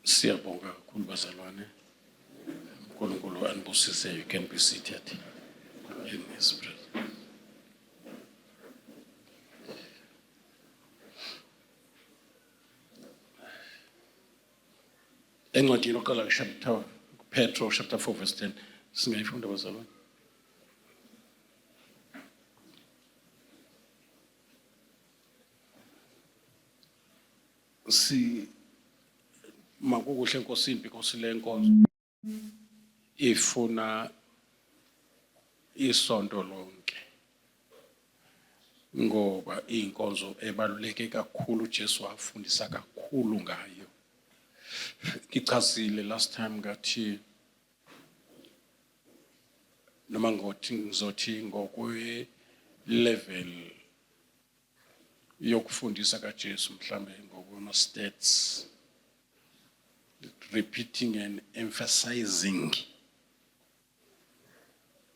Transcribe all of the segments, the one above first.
Siyabonga kakhulu bazalwane. uNkulunkulu anibusise. You can be seated in His presence. Encwadini yokuqala chapter Petro chapter 4 verse 10 singayifunda bazalwane. Makukuhle enkosini because le nkonzo ifuna isonto lonke ngoba inkonzo ebaluleke kakhulu uJesu wafundisa kakhulu ngayo. Ngichazile last time ngathi noma ngizothi ngokwe level yokufundisa kaJesu mhlambe ngokwama stats, repeating and emphasizing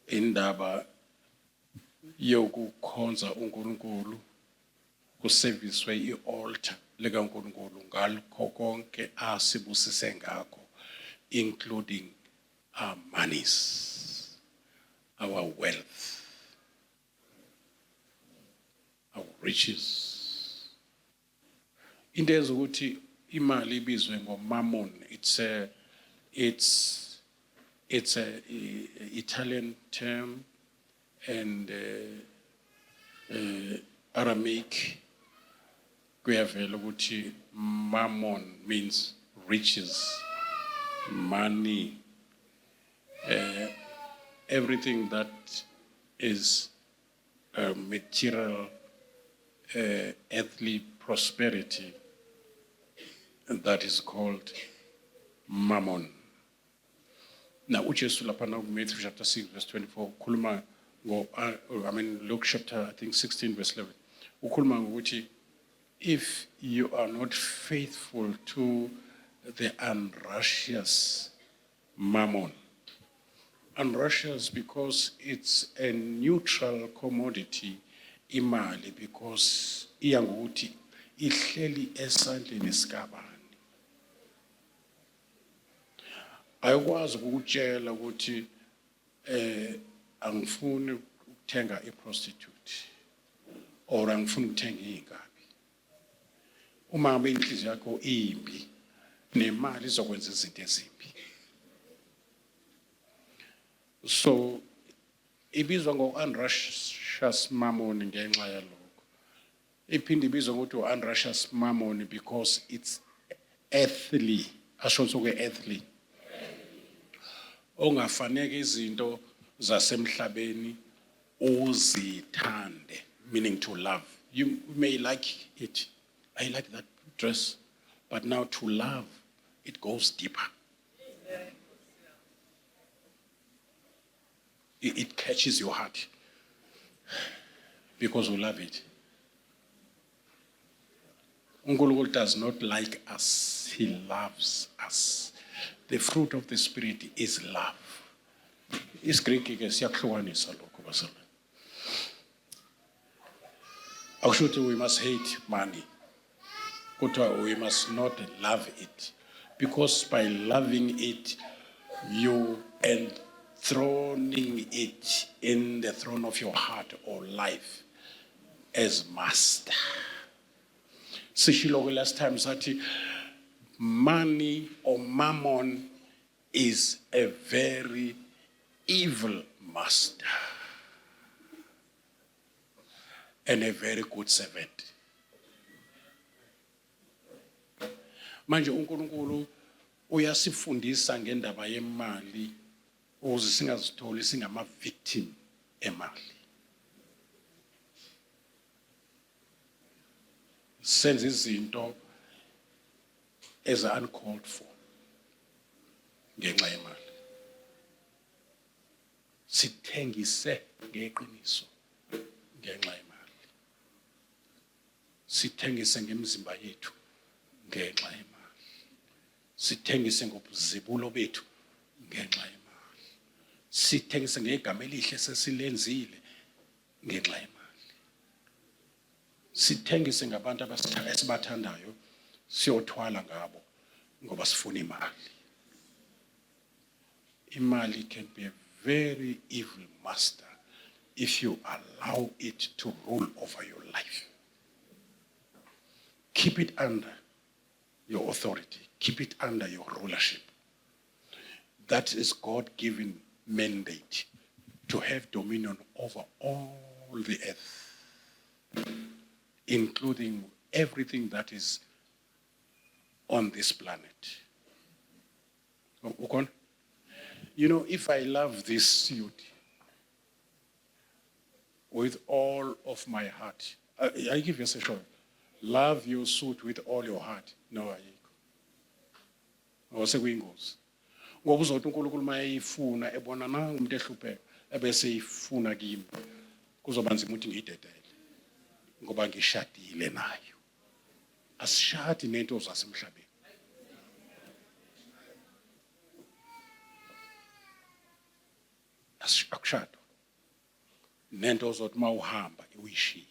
indaba yokukhonza uNkulunkulu kuservicewe ialtar likaNkulunkulu ngalokho konke asibusise ngakho, including our monies, our wealth, our riches. Into ezokuthi imali ibizwe ngomammon, it's a Italian term and Aramaic kuyavela ukuthi mammon means riches, money, everything that is material, earthly prosperity, and that is called mammon. Now, uJesu lapha na Matthew chapter 6 verse 24 ukhuluma Luke chapter 16 verse 11 ukhuluma ngokuthi if you are not faithful to the unrighteous mammon, unrighteous because it's a neutral commodity, imali, because iya ngokuthi ihleli esandleni sikabani. Ayikwazi ukutshela ukuthi angifuni ukuthenga iprostitute or angifuni ukuthenga inkabi. Uma ngabe inhliziyo yakho imbi, nemali izokwenza izinto ezimbi. So ibizwa ngo-unrighteous mammon ngenxa yalokho. Iphinde ibizwa ngokuthi unrighteous mammon because it's earthly. Asho soke earthly. Ongafanele izinto zasemhlabeni uzithande, meaning to love. You may like it. I like that dress, but now to love, it goes deeper. It catches your heart because we love it. uNkulunkulu does not like us, He loves us. The fruit of the Spirit is love. IsiGreek ke siyahlukanisa lokho bazalwane. Akusho we must hate money, but we must not love it, because by loving it, you enthroning it in the throne of your heart or life as master. Sishilo last time sathi money or mammon is a very evil master and a very good servant. Manje uNkulunkulu uyasifundisa ngendaba yemali ukuze singazitholi singama victim emali. Senze izinto as uncalled for ngenxa yemali. Sithengise ngeqiniso ngenxa yemali. Sithengise ngemizimba yethu ngenxa yemali. Sithengise ngobuzibulo bethu ngenxa yemali. Sithengise ngegama elihle sesilenzile ngenxa yemali. Sithengise ngabantu esibathandayo siyothwala ngabo ngoba sifuna imali. Imali can be a very evil master if you allow it to rule over your life. Keep it under your authority. Keep it under your rulership. That is God-given mandate to have dominion over all the earth, including everything that is on this planet. You know, if I love this suit with all of my heart, I give you a session. Love your suit with all your heart. No, ayikho. Osekuyingozi. Ngoba uzothi uNkulunkulu mayifuna ebona na umuntu ehlupheka ebese ifuna kimi. Kuzoba nzima ukuthi ngiyidedele. Ngoba ngishadile nayo. Asishadi nento zasemhlabeni. Akushadwa. Nento zothi mawuhamba uyishiye.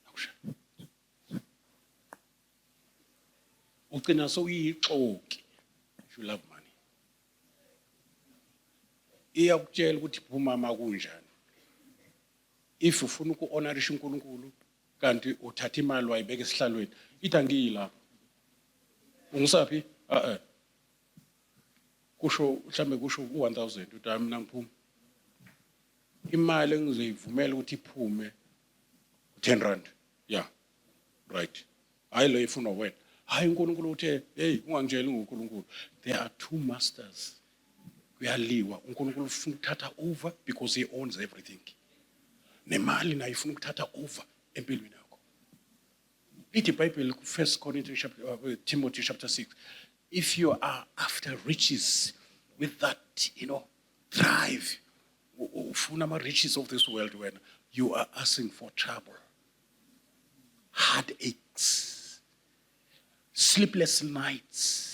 Akushadwa. Ugcina sowuyixoki if you love money. Iyakutshela ukuthi phuma makunjani. If ufuna ukuhonorisha uNkulunkulu kanti uthatha imali wayibeka esihlalweni, ithi angiyila. Ungisaphi? Kusho mhlambe kusho u1000 uthi mina ngiphuma. Imali engizoyivumela ukuthi iphume 10 rand. Yeah. Right. Hayi lo ifuna wena. Hayi uNkulunkulu uthe, hey ungangitsheli ngoNkulunkulu. There are two masters. Kuyaliwa. uNkulunkulu ufuna ukuthatha over because he owns everything. Nemali nayo ifuna ukuthatha over empilweni yakho. Lithi iBhayibheli ku1 Timothy chapter 6. If you are after riches with that, drive, ufuna ama riches of this world, when you are asking for trouble, heartaches, sleepless nights.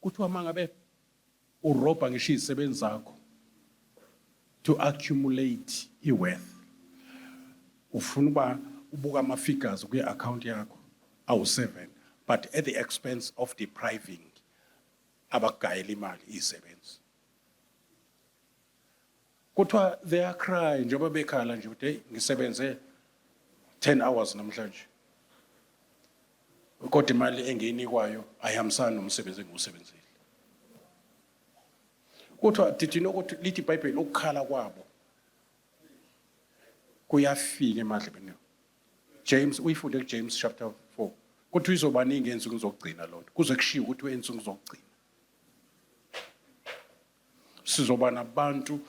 Kuthiwa mangabe urobha ngisho izisebenzi zakho to accumulate iwealth. Ufuna uba ubuka ama-figures kwi-account yakho awu-7, but at the expense of depriving abagayela imali izisebenzi. Kuthiwa they are crying njengoba bekhala nje ukuthi ngisebenze 10 hours namhlanje. Kodwa imali engiyinikwayo ayihambisani nomsebenzi engiwusebenzile. Kuthiwa did you know ukuthi lithi iBhayibheli ukukhala kwabo kuyafika emadlebeni. James uyifunde kuJames chapter 4. Kuthi izobaningi ensuku zokugcina lonto. Kuze kushiwo ukuthi ensuku zokugcina sizoba nabantu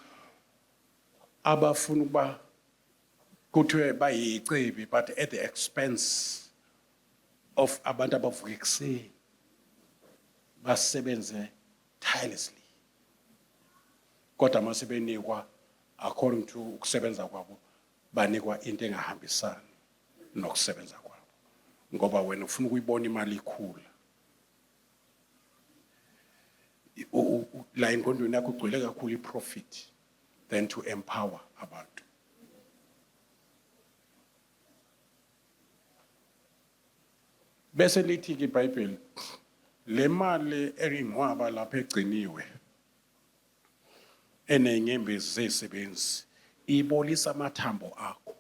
abafuna ukuba kuthiwe bayicebi, but at the expense of abantu abavuka ekuseni basebenze tirelessly. Kodwa masebenikwa according to ukusebenza kwabo, banikwa into engahambisani nokusebenza kwabo. Ngoba wena ufuna ukuyibona imali ikhula. La engqondweni yakho ugcwele kakhulu iprofit than to empower abantu. Bese lithi ke iBhayibheli le mali eringcwaba lapha egciniwe enenyembezi zezisebenzi ibolisa amathambo akho.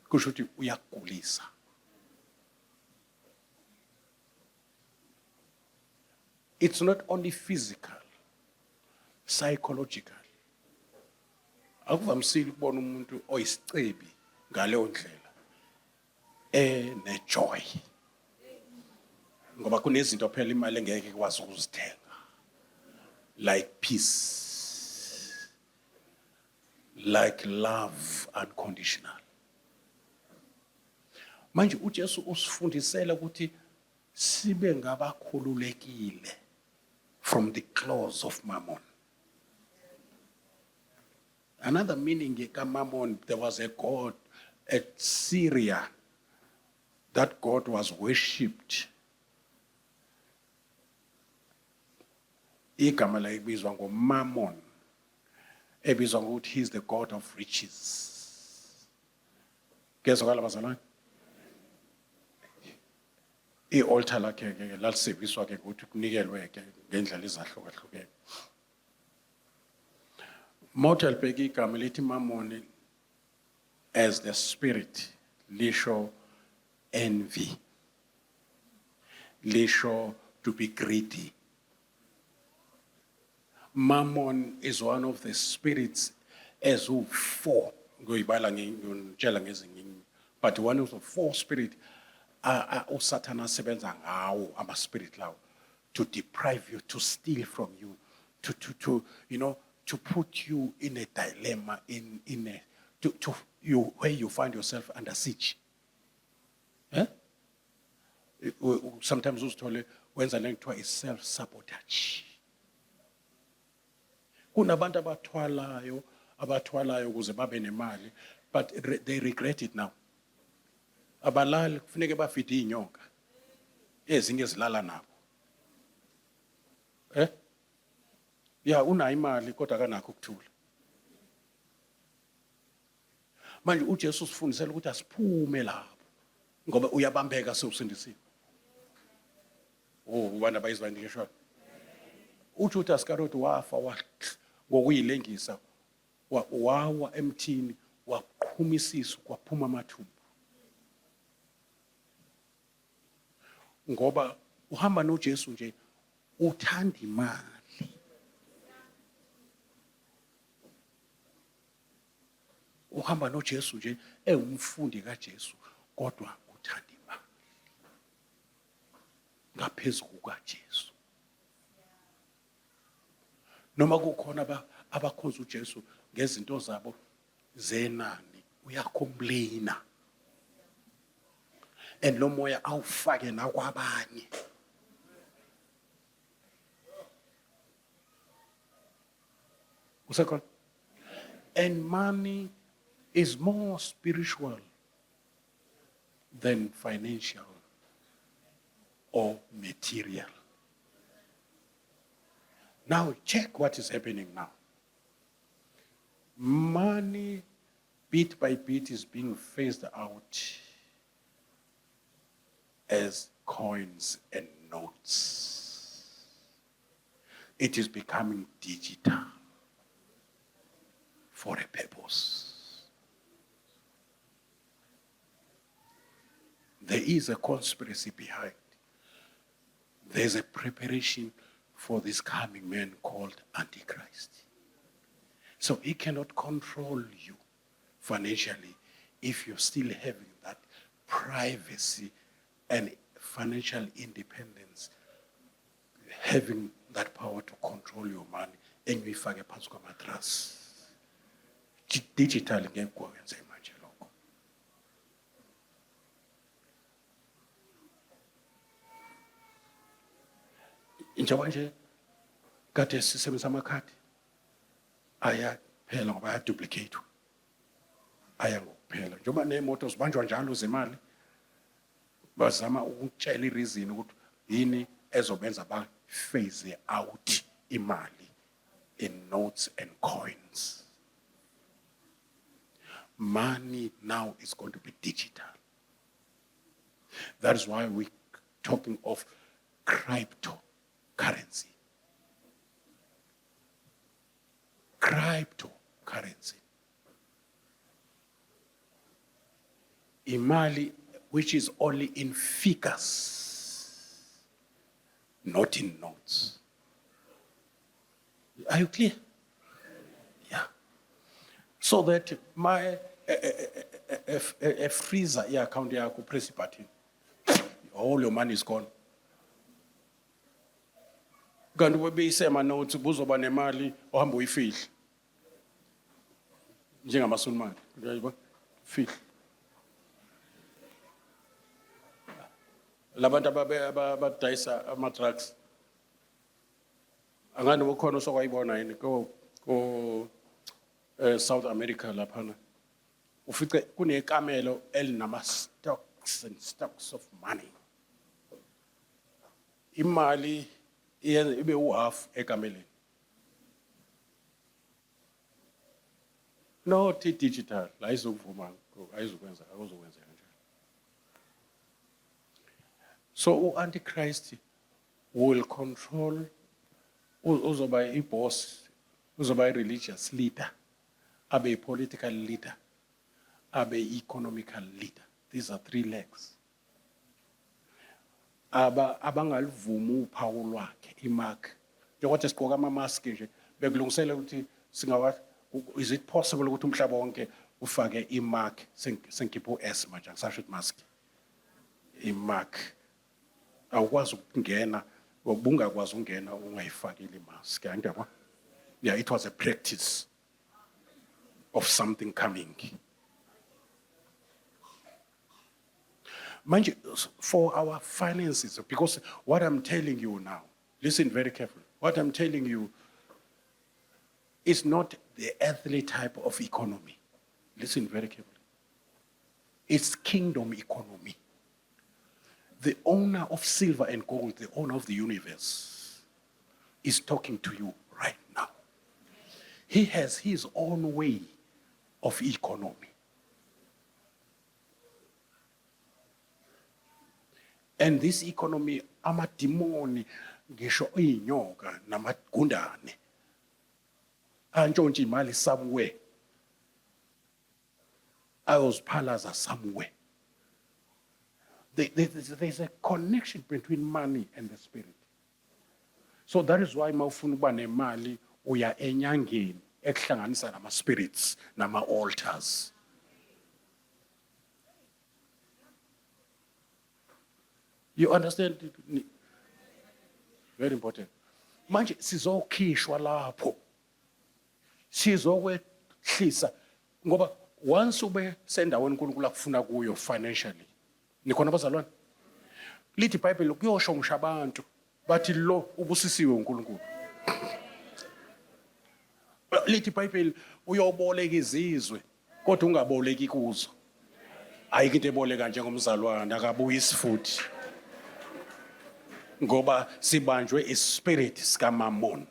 Kusho ukuthi uyagulisa. It's not only physical, psychological. Akuvamisile ukubona umuntu oyisicebi ngaleyo ndlela nejoy. Ngoba kunezinto phela imali engeke ikwazi ukuzithenga, like peace, like love unconditional. Manje uJesu usifundisela ukuthi sibe ngabakhululekile from the claws of mammon. Another meaning ka mammon, there was a god at Syria. That god was worshipped. Igama la ibizwa ngoMammon. ebizwa ngokuthi he's the God of riches. Kezwakala bazalwane? I-altar lakhe ke laliseviswa ke ukuthi kunikelwe ke ngendlela ezahlukahlukene. Motel bheka igama lithi Mammon as the spirit lisho envy, lisho to be greedy. Mammon is one of the spirits as who four, but one of the four spirits uSatan asebenza ngawo ama-spirit lawo to deprive you, to steal from you, to to put you in a dilemma, to you where you find yourself under siege. Sometimes uzithole wenza le nto is self-sabotage. Kunabantu abathwalayo ukuze babe nemali, but they regret it now. Abalali kufuneka bafide inyoka ezinye ezilala nabo. Ya unayo imali kodwa akanakho ukuthula. Manje uJesu usifundisela ukuthi asiphume lapho ngoba uyabambeka sewusindisiwe. Ubana bayizibani ngeshwa. uJudas Iscariot wafa ngokuyilengisa, wawa emthini, waqhuma isisu, kwaphuma amathumbu. Ngoba uhamba noJesu nje uthanda imali. Uhamba noJesu nje ewumfundi kaJesu kodwa uthanda imali ngaphezulu kukaJesu. Noma kukhona abakhonza uJesu ngezinto zabo zenani, uyacomplaina. And lo moya awufake nakwabanye. Usekhona? And money is more spiritual than financial or material. Now check what is happening now. Money, bit by bit, is being phased out as coins and notes. It is becoming digital for a purpose. There is a conspiracy behind. There's a preparation for this coming man called Antichrist. So he cannot control you financially if you're still having that privacy and financial independence, having that power to control your money, and you fake phansi kwamatras. Digital ngeke kwenze manje lokho. Njengoba nje kade sisebenzisa amakhadi ayaphela ngoba ayaduplicate. Aya ngokuphela. Njengoba nemoto zibanjwa njalo zemali, bazama ukutshela ireason ukuthi yini ezobenza ba phase out imali in notes and coins. Money now is going to be digital. That is why we're talking of cryptocurrency. Cryptocurrency. Imali which is only in figures, not in notes. Are you clear? Yeah. So that my a freezer account yakho, press button, all your money is gone. Kanti bebeyisema notes buzoba nemali ohamba uyifihla. Njengamasunimali, uyayibona? Fihla. Labantu abadayisa ama-drugs. Angani ukhona osokwayibona yini ko South America laphana. Ufice kunekamelo elinama stocks and stocks of money. Imali ibe half ekameleni. not i-digital, ayizukuvuma, ayizukwenza, akuzokwenzeka njalo. So u-Antichrist will control, uzoba i-boss, uzoba i-religious leader, abe i-political leader, abe i-economical leader. These are 3 legs. Abangalivuma uphawu lwakhe, imark. Njengoba sigqoka ama-mask nje, bekulungisela ukuthi is it possible ukuthi umhlaba wonke ufake imark, sengikhipha u-S manje, angisasho ukuthi mask. Imark. Awukwazi ukungena, ubungakwazi ukungena ungayifakile imask. Ngiyabona? Yeah, it was a practice of something coming. Manje, for our finances, because what I'm telling you now, listen very carefully. What I'm telling you is not the earthly type of economy. Listen very carefully. It's kingdom economy. The owner of silver and gold, the owner of the universe, is talking to you right now. He has his own way of economy. And this economy, amadimoni, ngisho inyoka namagundane, antshontshe imali somewhere, ayozphalaza somewhere. There's a connection between money and the spirit. So that is why mawufuna ukuba nemali uya enyangeni ekuhlanganisa nama spirits nama altars. You understand? Very important. Manje sizokhishwa lapho. Sizokwehlisa ngoba once ube sendaweni uNkulunkulu akufuna kuyo financially. Nikhona bazalwane? Lithi iBhayibheli kuyosho ngisho abantu bathi lo ubusisiwe uNkulunkulu. Lithi iBhayibheli uyoboleka izizwe kodwa ungaboleki kuzo. Ayikho into eboleka njengomzalwane akabuyisi futhi. Ngoba sibanjwe ispirit sikaMammon.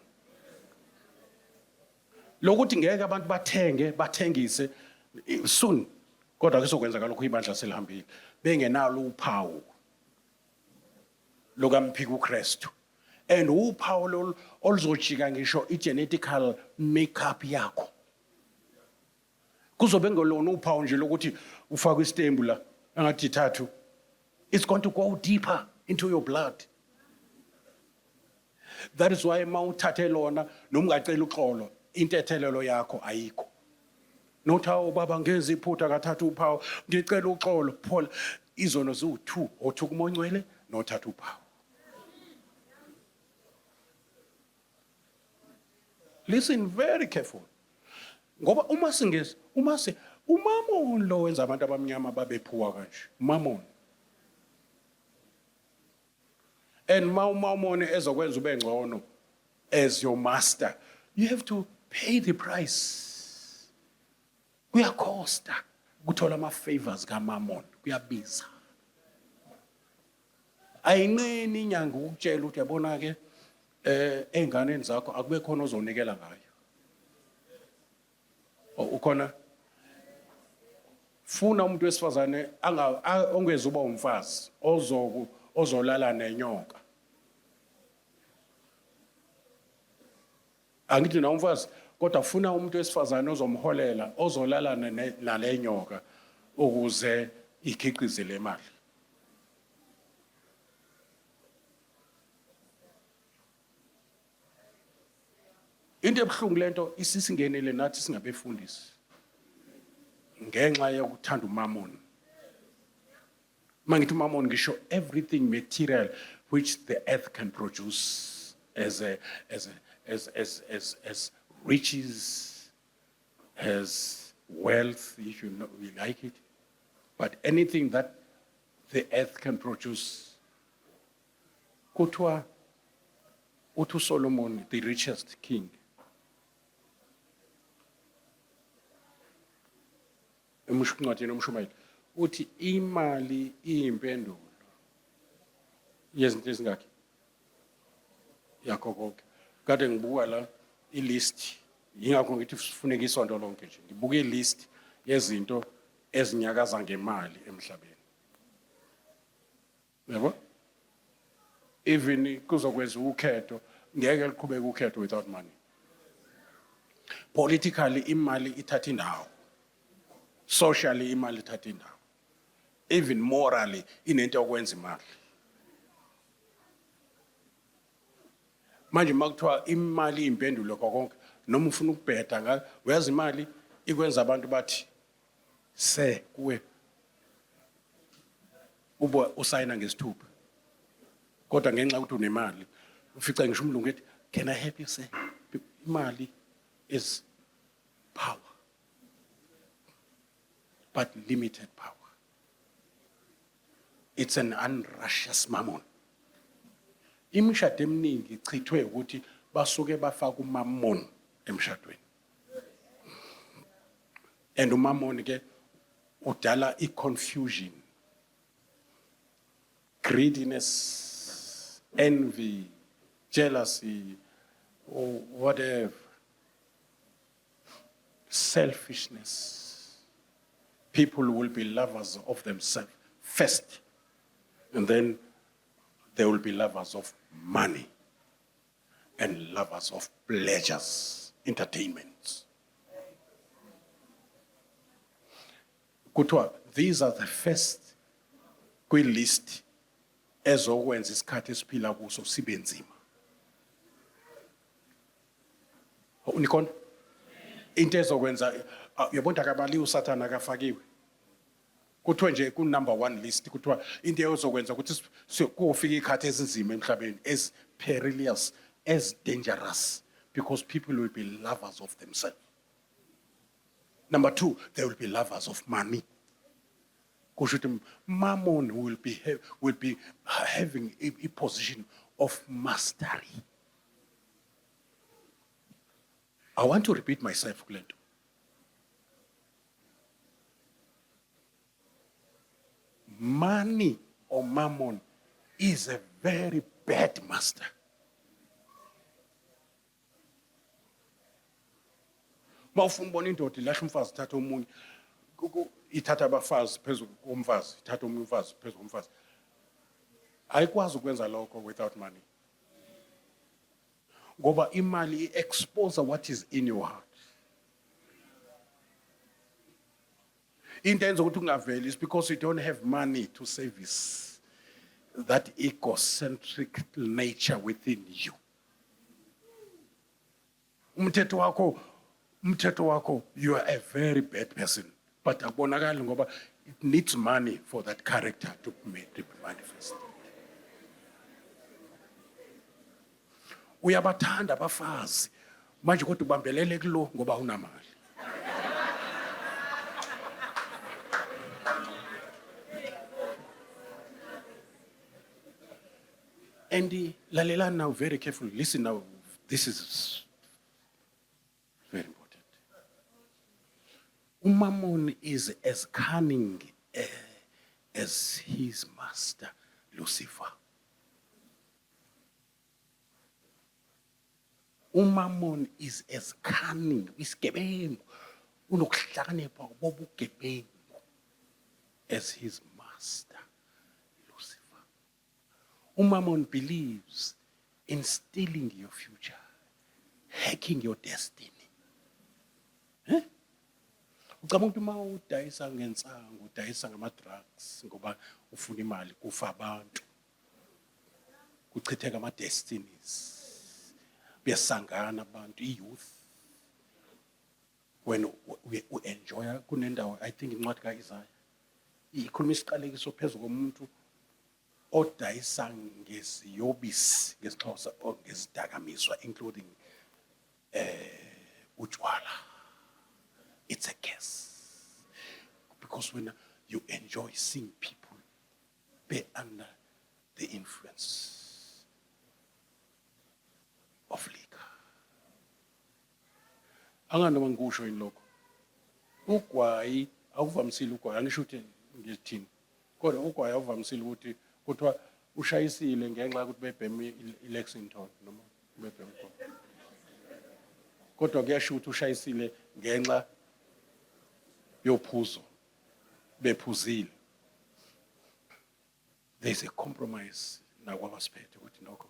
Lokuthi ngeke abantu bathengise soon, kodwa kusokwenza lokho ibandla selihambile bengenalo uphawu lokamphika uKristu. And uphawu oluzojika ngisho i-genetical makeup yakho. Kuzobe ngelona uphawu nje lokuthi ufaka istembu la engathi thathu. It's going to go deeper into your blood. That is why mawuthathe lona noma ungacela uxolo intethelelo yakho ayikho. Nothi awu baba ngenza iphutha kathatha uphawu ngicela uxolo Paul izono ziwu2 othuka uMongcwele nothatha uphawu. Listen very careful. Ngoba uMammon lo wenza abantu abamnyama babephuwa kanje. Mammon. And Mammon ezokwenza ube ngcono as your master, you have to pay the price. Kuyakhosta ukuthola ama-favors kaMammon, kuyabiza. Ayinqeni inyanga ukutshela ukuthi yabona ke enganeni zakho akube khona ozonikela ngayo. Ukhona funa umuntu wesifazane ongeza uba umfazi ozolala nenyoka. Angithi na umfazi kodwa funa umuntu wesifazane ozomholela ozolala nale nyoka ukuze ikhiqize le mali. Into ebuhlungu lento isisingenele nathi singabefundisi ngenxa yokuthanda uMammon. Mangithi uMammon ngisho everything material which the earth can produce as riches, as wealth, if you know, we like it. But anything that the earth can produce, kuthiwa uthi Solomon, the richest king, emushukungcwatini umshumayeli uthi imali iyimpendulo yezinto ezingakhi yakho konke. Kade ngibuka la ilist Yingakho ngithi sifuneka isonto lonke nje ngibuke ilist yezinto ezinyakaza ngemali emhlabeni. Yebo? Even kuzokwenza ukhetho ngeke liqhubeke ukhetho without money. Politically imali ithatha indawo. Socially imali ithatha indawo. Even morally inento yokwenza imali. Manje makuthiwa imali impendulo konke noma ufuna ukubheda ngayo uyazi imali ikwenza abantu bathi se kuwe ubo usayina ngesithupha kodwa ngenxa ukuthi unemali ufica ngisho umlungu ethi can I help you sir? Imali is power but limited power. It's an unrighteous mammon. Imishado eminingi ichithwe ukuthi basuke bafaka umammon emshadweni. And umammon ke udala i-confusion, greediness, envy, jealousy, or whatever, selfishness. People will be lovers of themselves first, and then they will be lovers of money and lovers of pleasures, entertainments. Kuthiwa these are the first kwi-list ezokwenza isikhathi esiphila kuso sibe nzima. Unikona into ezokwenza yabona akabaliwe usathana akafakiwe. Kuthiwa nje ku number 1 list kuthiwa into ezokwenza ukuthi kufika ikhathi ezinzima emhlabeni as perilous, as dangerous, because people will be lovers of themselves. Number 2, they will be lovers of money. Mammon will be having a position of mastery. I want to repeat myself, Glendo. Money or mammon is a very bad master. Mawufuna ubona indoda ilahla umfazi ithatha omunye ithatha abafazi phezulu komfazi ithatha omunye umfazi phezulu komfazi ayikwazi ukwenza lokho without money ngoba imali i-expose what is in your heart. Into enza ukuthi ungaveli is because you don't have money to service that egocentric nature within you. Umthetho wako, you are a very bad person. But abonakali ngoba it needs money for that character to be manifest. Uyabathanda abafazi manje kodwa ubambelele kulo ngoba unamali. And lalela now very carefully. Listen now, this is very important. Mammon is as cunning as his master, Lucifer. Mammon is as cunning, isigebengu, unokuhlakanipha bobugebengu as his master, Lucifer. Mammon believes in stealing your future, hacking your destiny. Ucabanga uma udayisa ngensango, udayisa ngama-drugs ngoba ufuna imali, kufa abantu, kuchitheka ama-destinies, buyasangana abantu, i-youth. When we enjoy kunendawo, I think incwadi ka-Isaya ikhuluma isiqalekiso phezu komuntu odayisa ngeziyobisi ngesiXhosa or ngezidakamizwa including utshwala. It's a curse. Because when you enjoy seeing people be under the influence of liquor. Anganoma ngikusho yini lokho. Ugwayi awuvamisile ugwayi angisho ukuthi ngithini. Kodwa ugwayi awuvamisile ukuthi kuthiwa ushayisile ngenxa yokuthi bebheme i-Lexington noma bebheme kodwa kuyasho ukuthi ushayisile ngenxa yophuzo bephuzile. There's a compromise nakwabasiphethe ukuthi nokho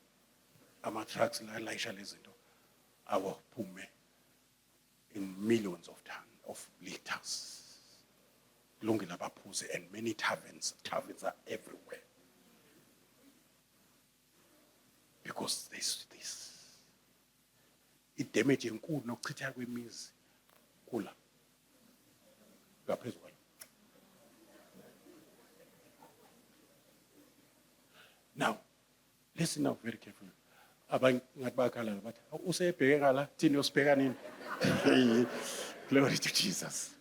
ama-trucks la layisha lezinto awaphume in millions of tons of liters. Kulungile abaphuze, and many taverns are everywhere. Because there's this. I-damage enkulu nokuchitheka kwemizi kula. Ngaphezu kwalo. Now, listen now very carefully. Abanye ngathi bakhala bathi usebheke ngala thina usibheka nini? Glory to Jesus.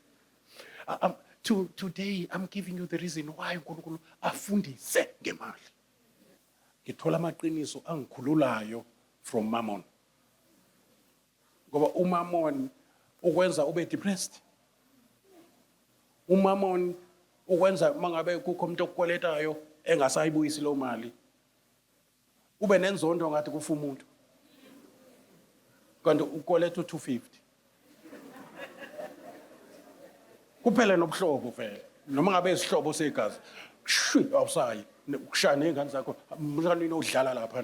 Today I'm giving you the reason why uNkulunkulu afundise ngemali. Ngithola amaqiniso angikhululayo from Mammon. Ngoba uMammon ukwenza ube depressed. uMammon ukwenza mangabe kukho umuntu okukweletayo engasayibuyisi lo mali. Ube nenzondo ngathi kufa umuntu. Kanti ukweleta u250. Kuphela nobuhlobo vele. Noma ngabe isihlobo segazi. Shwi awusayi. Ukushaya nezingane zakho mhlawumbe udlala lapha.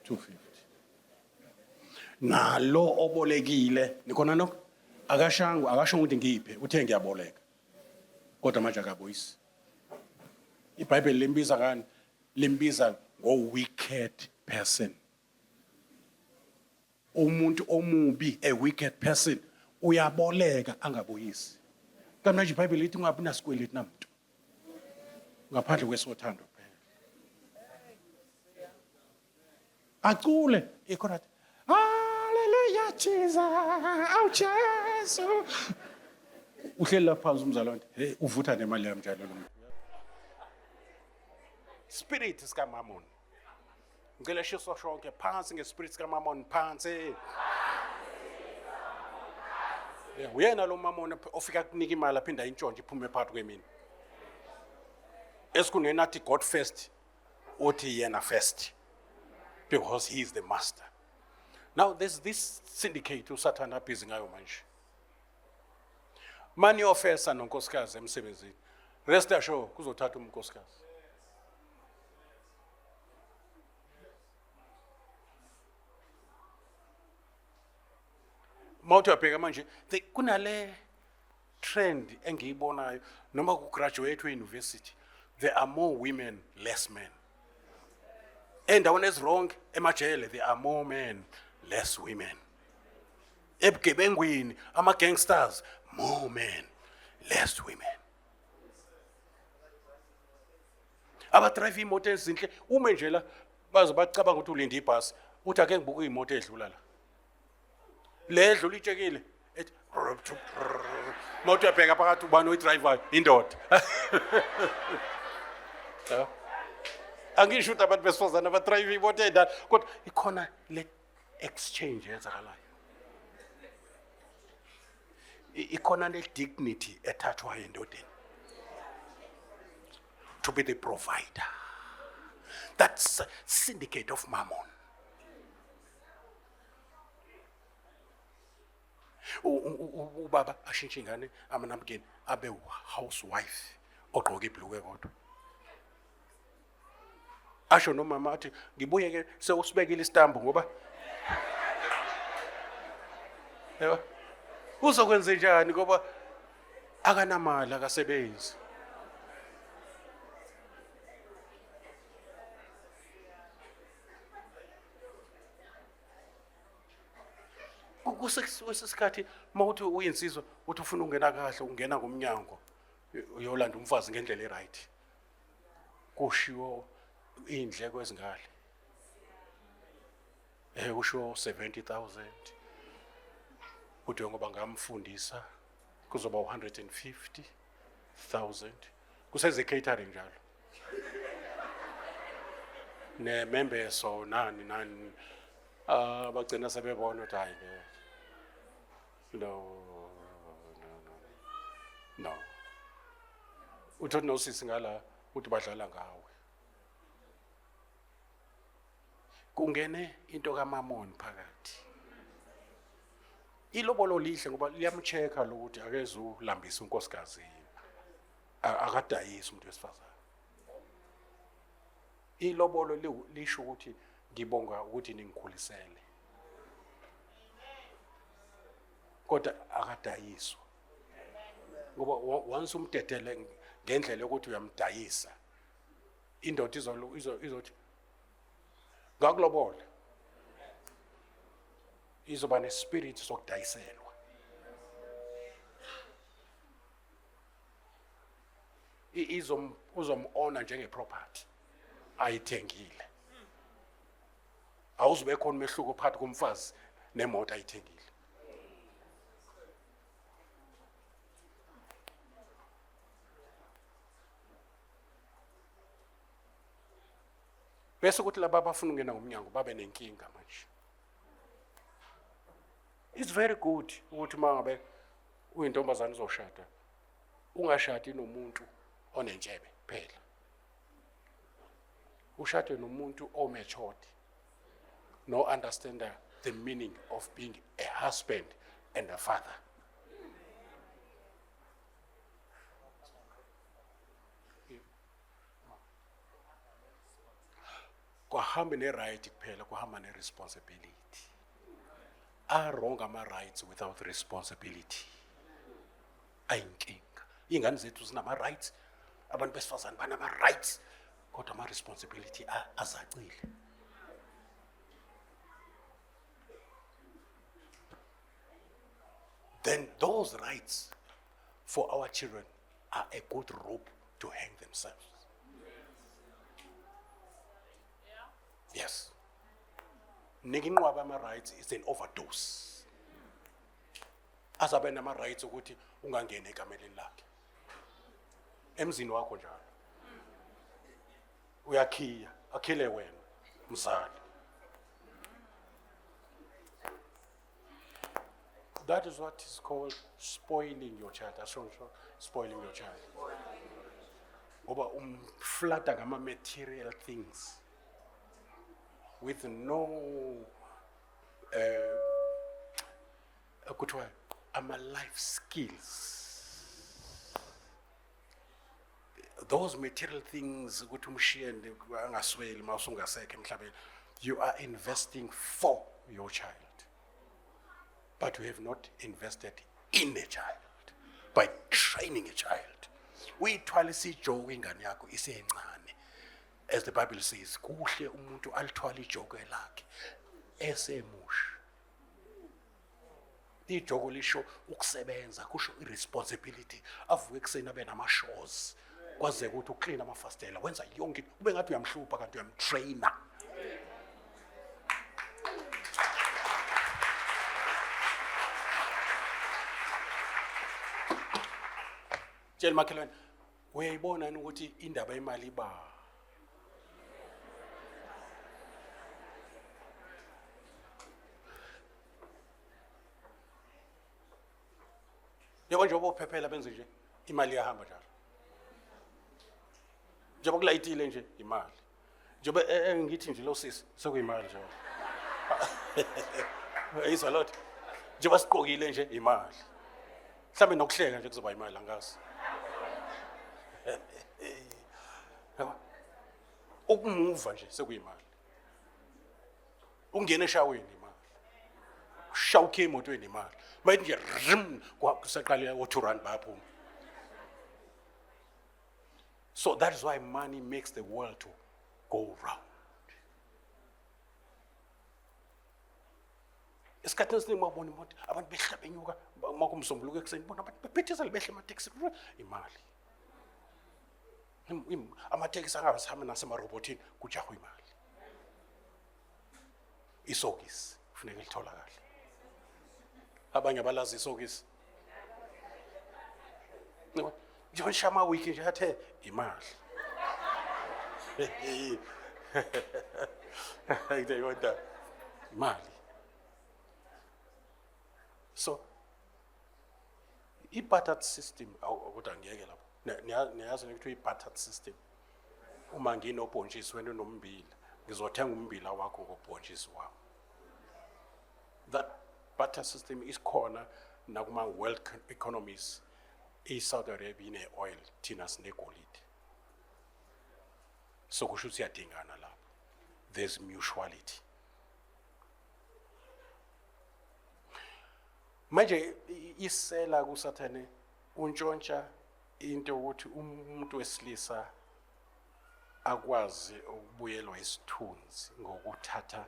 250. Nalo obolekile nikhona nokho akasho ukuthi ngiphe uthe ngiyaboleka. Kodwa manje akabuyisi. iBhayibheli limbiza ngani? Limbiza ngo-wicked person. Umuntu omubi, a wicked person, uyaboleka angabuyisi. Kanti manje iBhayibheli lithi ungabi nasikweleti namuntu. Ngaphandle kwesothando kuphela. Acule ikhona. Hallelujah Jesus. Awu Jesu. Uhleli lapha phansi umzalwane. Hey uvutha nemali yami njalo lo muntu. Spirit sika Mammon. Ngicela shiso shonke phansi ngespirit sika Mammon phansi. Uyena lo Mammon ofika kunika imali aphinda intshontshe iphume phakathi kwemini. Esikunena athi God first, uthi yena first. Because he is the master. Now there's this syndicate uSathana abhizi ngayo manje. Mani ofesa nonkosikazi emsebenzini. Rest assured kuzothatha unkosikazi. Mawuthi uyabheka manje kunale trend engiyibonayo noma ku graduate we-university, there are more women, less men. Endaweni ezwrong emajele there are more men, less women. Ebugebengwini ama-gangsters, more men, less women. Abadrive imoto ezinhle ume nje la baze bacabanga ukuthi ulinde ibhasi uthi ake ngibuke imoto edlula la. Le edlula itshekile ethi moto yabheka phakathi ubani oyidriver indoda. Angisho ukuthi abantu besifazana abadrive imoto edala kodwa ikhona le exchange yenzakalayo. Ikhona le dignity ethathwayo endodeni. To be the provider. That's a syndicate of Mammon. Ubaba ashintshe ingane amanabukeni abe housewife ogqoka ibhuluke kodwa. Asho nomama athi ngibuye ke sewusibekile istambu ngoba yebo uzokwenza njani ngoba akanamali akasebenzi. Kusesikhathi mawuthi uyinsizwa uthi ufuna ungena kahle ungena ngomnyango uyolanda umfazi ngendlela eright. Kushiwo indleko ezingale. Kushiwo 70,000. Uthi ngoba ngamfundisa kuzoba 150,000. Kuseze catering njalo. Ne members so nani bagcina sebebona ukuthi hayi no. Uthi nosisi ngala uthi badlala ngawe. Kungene into kaMammon phakathi. Ilobolo lihle ngoba liyamcheka lokuthi akeze ulambisa unkosikazi, akadayisi umuntu wesifazane. Ilobolo lisho ukuthi ngibonga ukuthi ningikhulisele, kodwa akadayiswa. Ngoba once umdedele ngendlela yokuthi uyamdayisa, indoda izothi ngakulobola, izoba nespirit sokudayiselwa. Uzomona njenge-property ayithengile. Awuzube khona umehluko phakathi komfazi nemoto ayithengile. Bese ukuthi laba abafuna ukungena ngomnyango babe nenkinga manje. It's very good ukuthi mangabe uyintombazane uzoshada, ungashadi nomuntu onentshebe phela. Ushade nomuntu omatured, no understand the meaning of being a husband and a father. Kuhamba ne-right kuphela, kuhamba ne-responsibility. Wrong ama-rights without responsibility ayinkinga. Iy'ngane zethu zinama-rights, abantu besifazane banama-rights, kodwa ama-responsibility azacile. Then those rights for our children are a good rope to hang themselves. Yes. Nikinqwaba ama-rights is an overdose. Azabe nama-rights ukuthi ungangene ekameleni lakhe. Emzini wakho njalo. Uyakhiya, akhile wena, mzali. That is what is called spoiling your child. That's what spoiling your child. Ngoba umflata ngama-material things with no life skills. Those material things, you are investing for your child, but you have not invested in a child by training a child. We twalisi joke ingane yakho isencane. As the Bible says, kuhle umuntu alithwala ijogo lakhe esemusha. Ijogo lisho ukusebenza, kusho irresponsibility. Avuke ekuseni abe nama-shows, kwaze ukuthi uclean amafastela, wenza yonke ube ngathi uyamhlupha kanti uyamtraina. Tshela makhelwane, uyayibona yini ukuthi indaba yemali iba? Yebo njengoba uphephela benze nje, imali iyahamba njalo. Njengoba kulayitile nje, imali. Njengoba ngithi nje lo sisi, sekuyimali njalo. Ayizwa lot. Njengoba siqokile nje, imali. Mhlawumbe nokuhleka nje kuzoba imali angazi. Ukumuva nje sekuyimali. Ungena eshaweni imali. Ushawukhe emotweni imali. Mayithi nje rim kusaqala u2 bayaphuma. So that is why money makes the world to go round. Esikhathini esiningi wabona ukuthi abantu behlabenyuka makumsombuluko ekuseni bona abantu bephithizela behle amateksi imali. Amateksi angabasihamba nasemarobotini kujahwa imali. Isokisi kufuneka lithola kahle. Abanye abalazi isokisi. Nje shama wiki nje athe imali. Ayidayonda imali. So i-barter system awukuthi angiyeke lapho. Niyazi ukuthi i-barter system. Uma nginobhontshisi wena unombila, ngizothenga umbila wakho ngobhontshisi wami. That barter system isikhona nakuma world economies. I-Saudi Arabia ine-oil, thina sinegolide. So kusho ukuthi siyadingana lapho. There's mutuality. Manje isela kusathane untshontsha into ukuthi umuntu wesilisa akwazi ukubuyelwa isithunzi ngokuthatha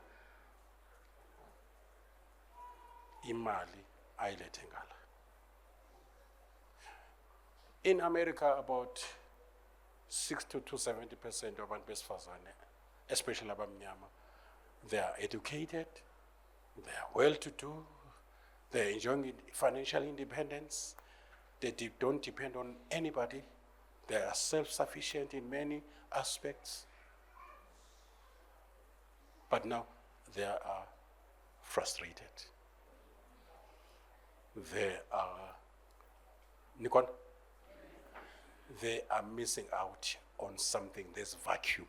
imali ayilethe ngala. In America, about 60 to 70% of abantu besifazane, especially abamnyama, they are educated, they are well-to-do, they are enjoying financial independence, they don't depend on anybody, they are self-sufficient in many aspects. But now they are frustrated. They are missing out on something. There's vacuum.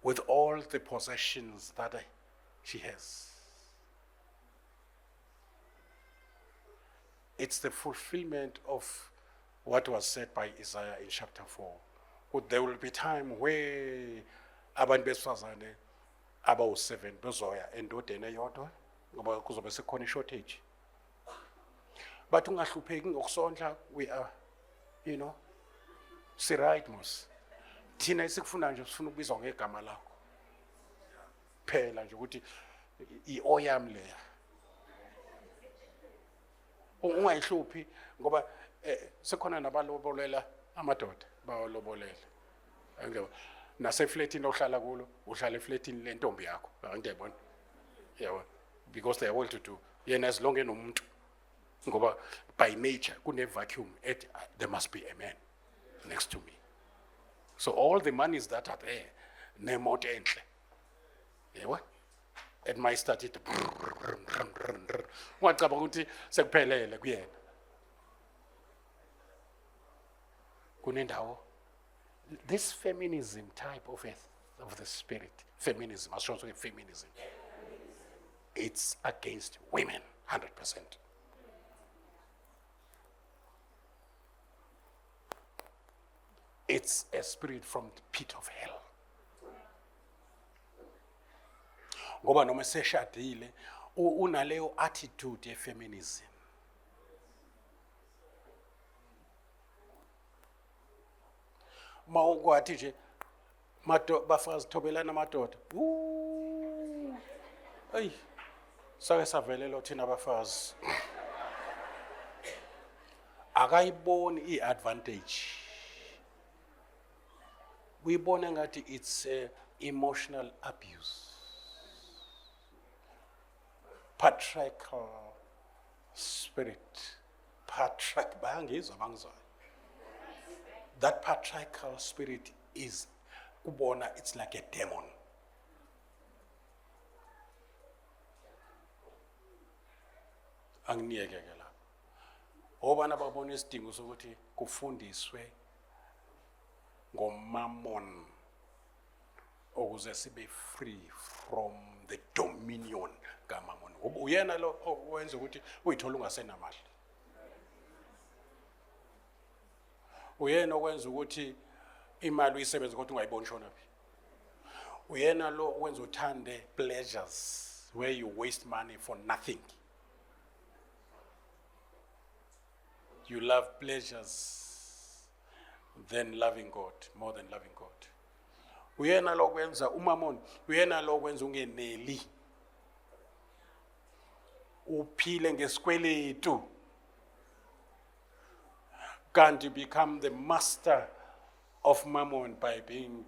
With all the possessions that she has, it's the fulfillment of what was said by Isaiah in chapter 4. There will be time where abantu besifazane abawu-7 bezoya endodeni eyodwa ngoba kuzobe sekhona i-shortage. But ungahlupheki ngokusondla, we are, si-right mos. Thina esikufuna nje sifuna ukubizwa ngegama lakho. Phela nje ukuthi i-oyam leya. Ungayihluphi ngoba sekhona nabalobolela amadoda bawalobolela. Angeke naseflatini ohlala kulo, uhlala eflatini lentombi yakho. Angiyabona. Yabo, because they are well to do. Yena as long enomuntu. Ngoba by nature kune vacuum, there must be a man next to me. So all the monies that are there, nemoto enhle. Yebo? It might start it. Wacaba ukuthi sekuphelele kuyena. Kunendawo. This feminism type of the spirit, feminism, I should say feminism. It's against women, 100%. It's a spirit from the pit of hell. Ngoba noma seshadile unaleyo attitude ye-feminism. Mawukwathi nje bafazi thobelana amadoda. Hey, sake savelelo thina abafazi. Akayiboni i-advantage. Uyibona ngathi it's emotional abuse. Patriarchal spirit. Bangizwa bangizwa. That patriarchal spirit is ubona, it's like a demon. Angiyeke ke lapho. Obana babona isidingo sokuthi kufundiswe ngomamon ukuze sibe free from the dominion kamamon. Uyena lo owenza ukuthi uyithola ungasenamali. Uyena okwenza ukuthi imali uyisebenza kodwa ungayiboni shona phi. Uyena lo owenza uthande pleasures where you waste money for nothing. You love pleasures than loving God, more than loving God. Uyena lo kwenza umamon, uyena lo kwenza ungeneli. Uphile ngesikweletu. Can't you become the master of mammon by being,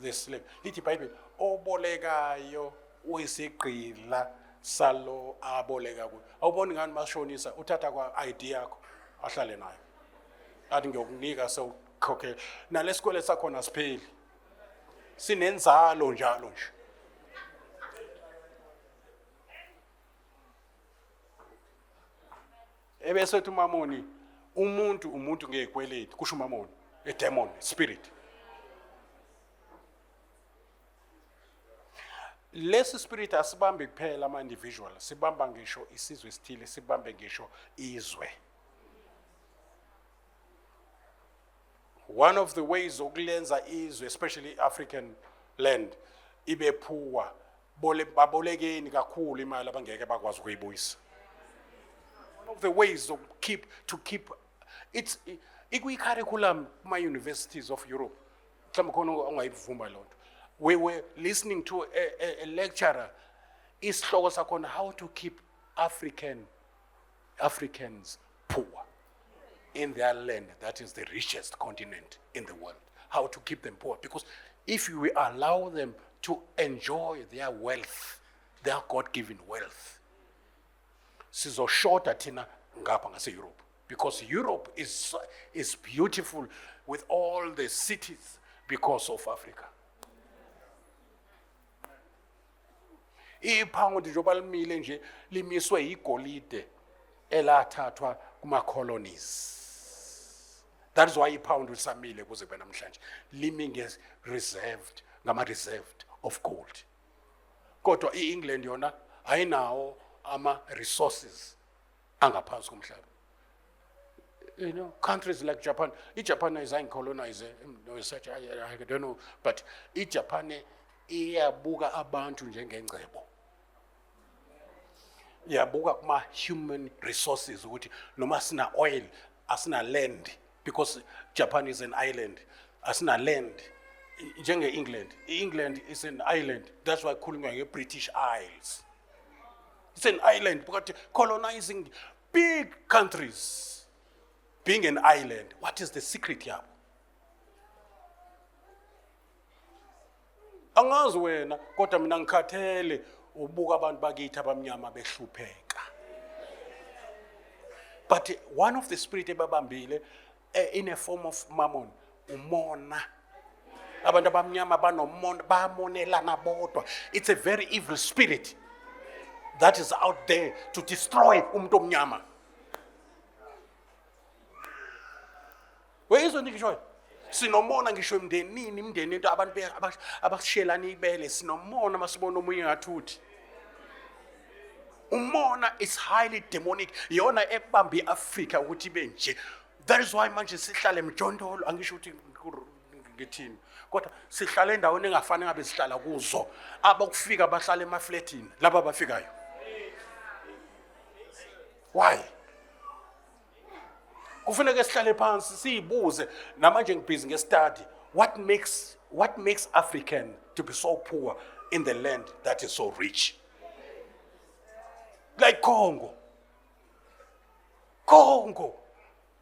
the slave? Ithi Bible, obolekayo uyisigqila salo aboleka kuyo. Awuboni ngani mashonisa uthatha kwa ID yakho ahlale nayo. Athi ngiyokunika sewukhokhe. Nalesikole sakhona sipheli. Sinenzalo njalo nje. Ebese uthi mamoni umuntu ngekweleti kusho mamoni, a demon, spirit. lesi spirit asibambe kuphela ama-individual, sibamba ngisho isizwe esithile, sibambe ngisho izwe. One of the ways okulenza izwe, especially African land, ibe poor, babolekeni kakhulu imali abangeke bakwazi ukuyibuyisa. One of the ways to keep it's curriculum kuma-universities of Europe. We were listening to a lecturer, isihloko sakhona, how to keep Africans poor in their land, that is the richest continent in the world. How to keep them poor, because if we allow them to enjoy their wealth, their God-given wealth, sizoshota thina ngapha ngase-Europe, because Europe is beautiful with all the cities because of Africa. Ipound njengoba limile nje limiswe igolide elathathwa kuma-colonies. That is why ipound lisamile kuze kube namhlanje, limi nge-reserved, ngama-reserved of gold. Kodwa i-England yona ayinawo ama-resources angaphansi komhlaba. You know, countries like Japan, Japan is colonized, I don't know, but Japan iyabuka abantu njengengcebo. Iyabuka kuma human resources ukuthi noma sina oil, asina land, because Japan is an island, asina land. Njenge England is an island. That's why khulunywa nge-British Isles. It's an island, because colonizing big countries. Being an island, what is the secret here? Angazi wena, kodwa mina ngikhathele ubuka abantu bakithi abamnyama behlupheka. But one of the spirit ebabambile in a form of mammon, umona. Abantu abamnyama banomona, bamonelana bodwa. It's a very evil spirit that is out there to destroy umuntu omnyama. Wezwe ngisho sinomona ngisho imndeni into abantu abashelana ibele, sinomona masibona omunye ngathuthi. Umona is highly demonic, yona ebambi Africa ukuthi benje. That is why manje sihlale emjondolo, angisho ukuthi ngithini, kodwa sihlale endaweni engafani ngabe sihlala kuzo, abakufika bahlala emafletini laba bafikayo. Why? Kufuneka sihlale phansi siyibuze, namanje ngibhizi ngestudy, what makes African to be so poor in the land that is so rich? Like Congo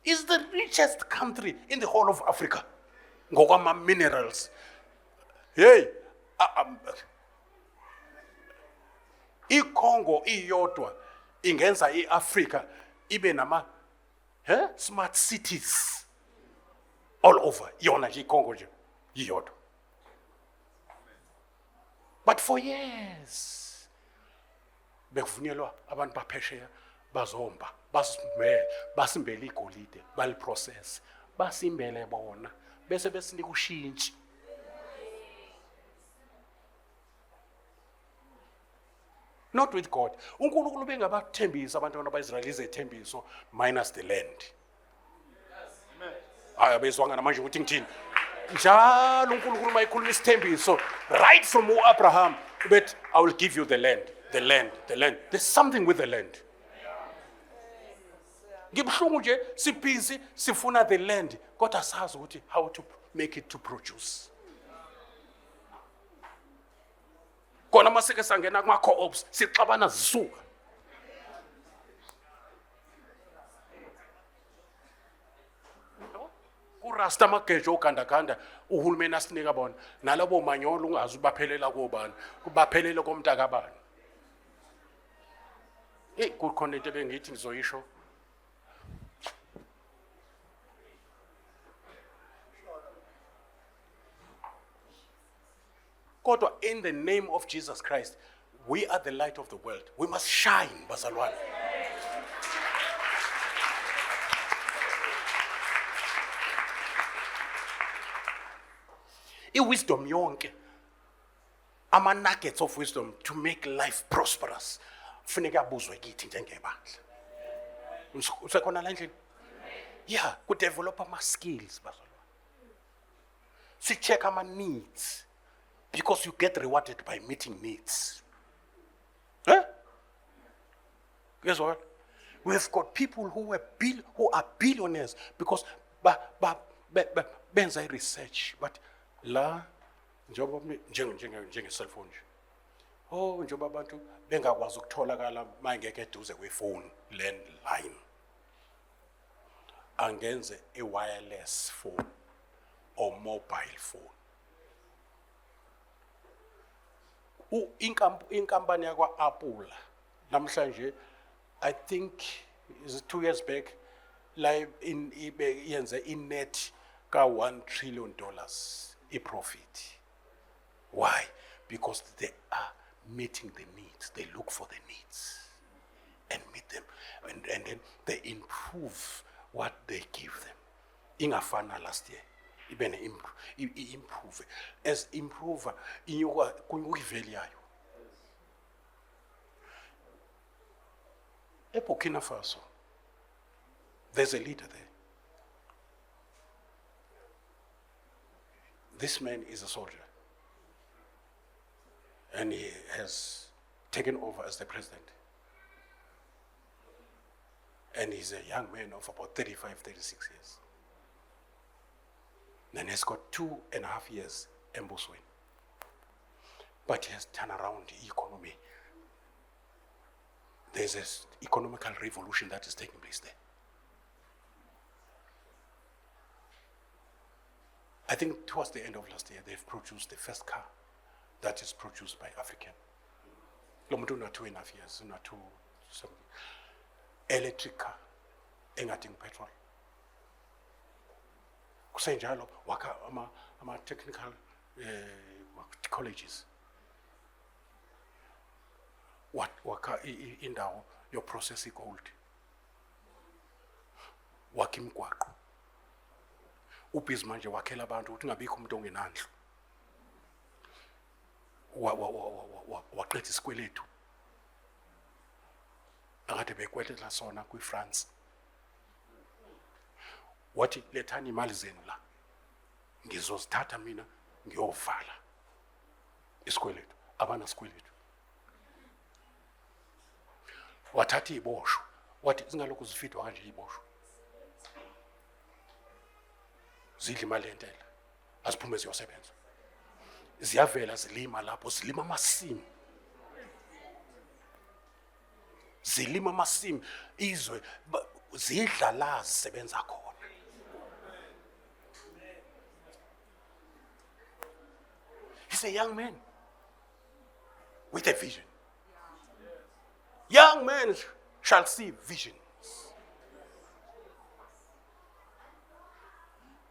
is the richest country in the whole of Africa ngokwama minerals. Hey, iCongo iyodwa ingenza iAfrica ibe nama smart cities all over. Yona nje iCongo nje iyodwa. But for years bekuvunyelwa abantu baphesheya bazomba, basimbele igolide, baliprocess, basimbele bona bese besinika ushintshi. Not with God. uNkulunkulu bengabathembisa abantwana baIsrael izethembiso minus the land. Hayi bezwanga namanje ukuthi ngithini. Njalo uNkulunkulu mayikhuluma isithembiso right from Abraham, but I will give you the land. There's something with the land. Ngibhlungu nje sibhizi sifuna the land, kodwa asazi ukuthi how to make it to produce. Kona maseke sangena kuma co-ops sixabana zisuka. Urasta magejo ogandaganda uhulumeni asinika bona, nalabo manyolo ungazi ubaphelela kobani, kubaphelela komntaka bani. Kukhona into bengithi ngizoyisho. Kodwa in the name of Jesus Christ, we are the light of the world. We must shine, bazalwane. Wisdom yonke ama-nuggets of wisdom to make life prosperous funeka abuzwe kithi njengebandla. Usekhona la endlini? Yeah, kudevelop ama-skills bazalwane. Si-check ama-needs because you get rewarded by meeting needs. Guess what? We've got people who are billionaires because benza research, but la njenge cell phone. Oh, njengoba abantu bengakwazi ukutholakala mangeke eduze kwefoni landline. Angenze a wireless phone or mobile phone. Inkampani yakwa Apple namhlanje, I think is 2 years back, live in yenze net ka $1 trillion profit. Why? Because they are meeting the needs. They look for the needs and meet them, and then they improve what they give them. Ingafana last year, even improve as improver inyuka kunyukiveli yayo. Burkina Faso, there's a leader there. This man is a soldier, and he has taken over as the president. And he's a young man of about 35, 36 years. Then he's got 2.5 years embusweni. But he has turned around the economy. There's an economical revolution that is taking place there. I think towards the end of last year, they've produced the first car that is produced by African. Lomuntu na 2.5 years, na 2 something. Electric car, engadingi petrol. Kusenjalo waka ama technical colleges. Waka indawo yo process gold. Wakimkwaqo. Ubhizi manje wakhela abantu ukuthi ngabikho umuntu ongenandlu. Waqedisa isikweletu. Akade bekweletela sona kwiFrance. Wathi lethani imali zenu la. Ngizozithatha mina ngiyovala isikweletu. Abana sikweletu. Wathatha ibosho. Wathi zingalokhu zifidwa kanje ibosho. Zidla imali entela. Aziphume ziyosebenza. Ziyavela zilima lapho, zilima amasimu. Zilima amasimu izwe zidla la zisebenza khona. He's a young man with a vision. Young men shall see visions.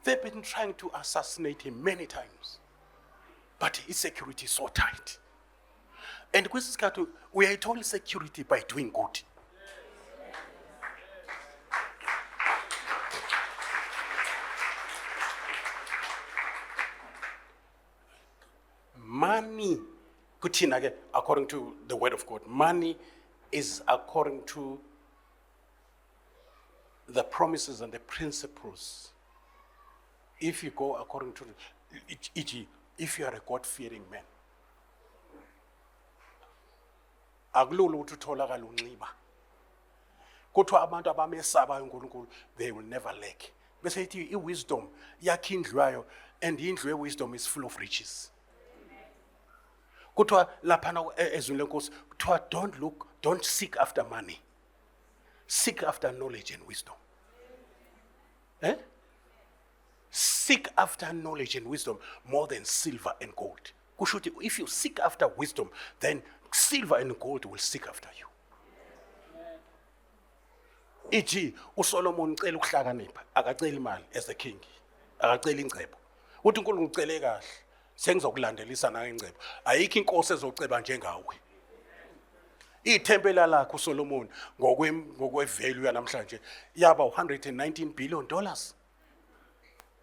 They've been trying to assassinate him many times, but his security is so tight. And we are told security by doing good. Money, according to the word of God, money is according to the promises and the principles. If you go according to, if you are a God-fearing man, akulula ukuthi utholakala unxiba. Kodwa abantu abamesaba uNkulunkulu, they will never lack. Bese ithi iwisdom yakhe indlu yayo, and indlu yewisdom is full of riches. Kodwa lapha ezweni lenkosi kuthiwa don't seek after money. Seek after knowledge and wisdom. Seek after knowledge and wisdom more than silver and gold. Kushuthi if you seek after wisdom, then silver and gold will seek after you. Ithi uSolomon ucela ukuhlakanipha, akacela imali as the king. Akacela ingcebo. Uthi uNkulunkulu ngicele kahle, sengizokulandelisa na ingcebo. Ayikho inkosi ezoceba njengawe. Ithempela lakho uSolomon ngokwe value yanamhlanje yaba $119 billion.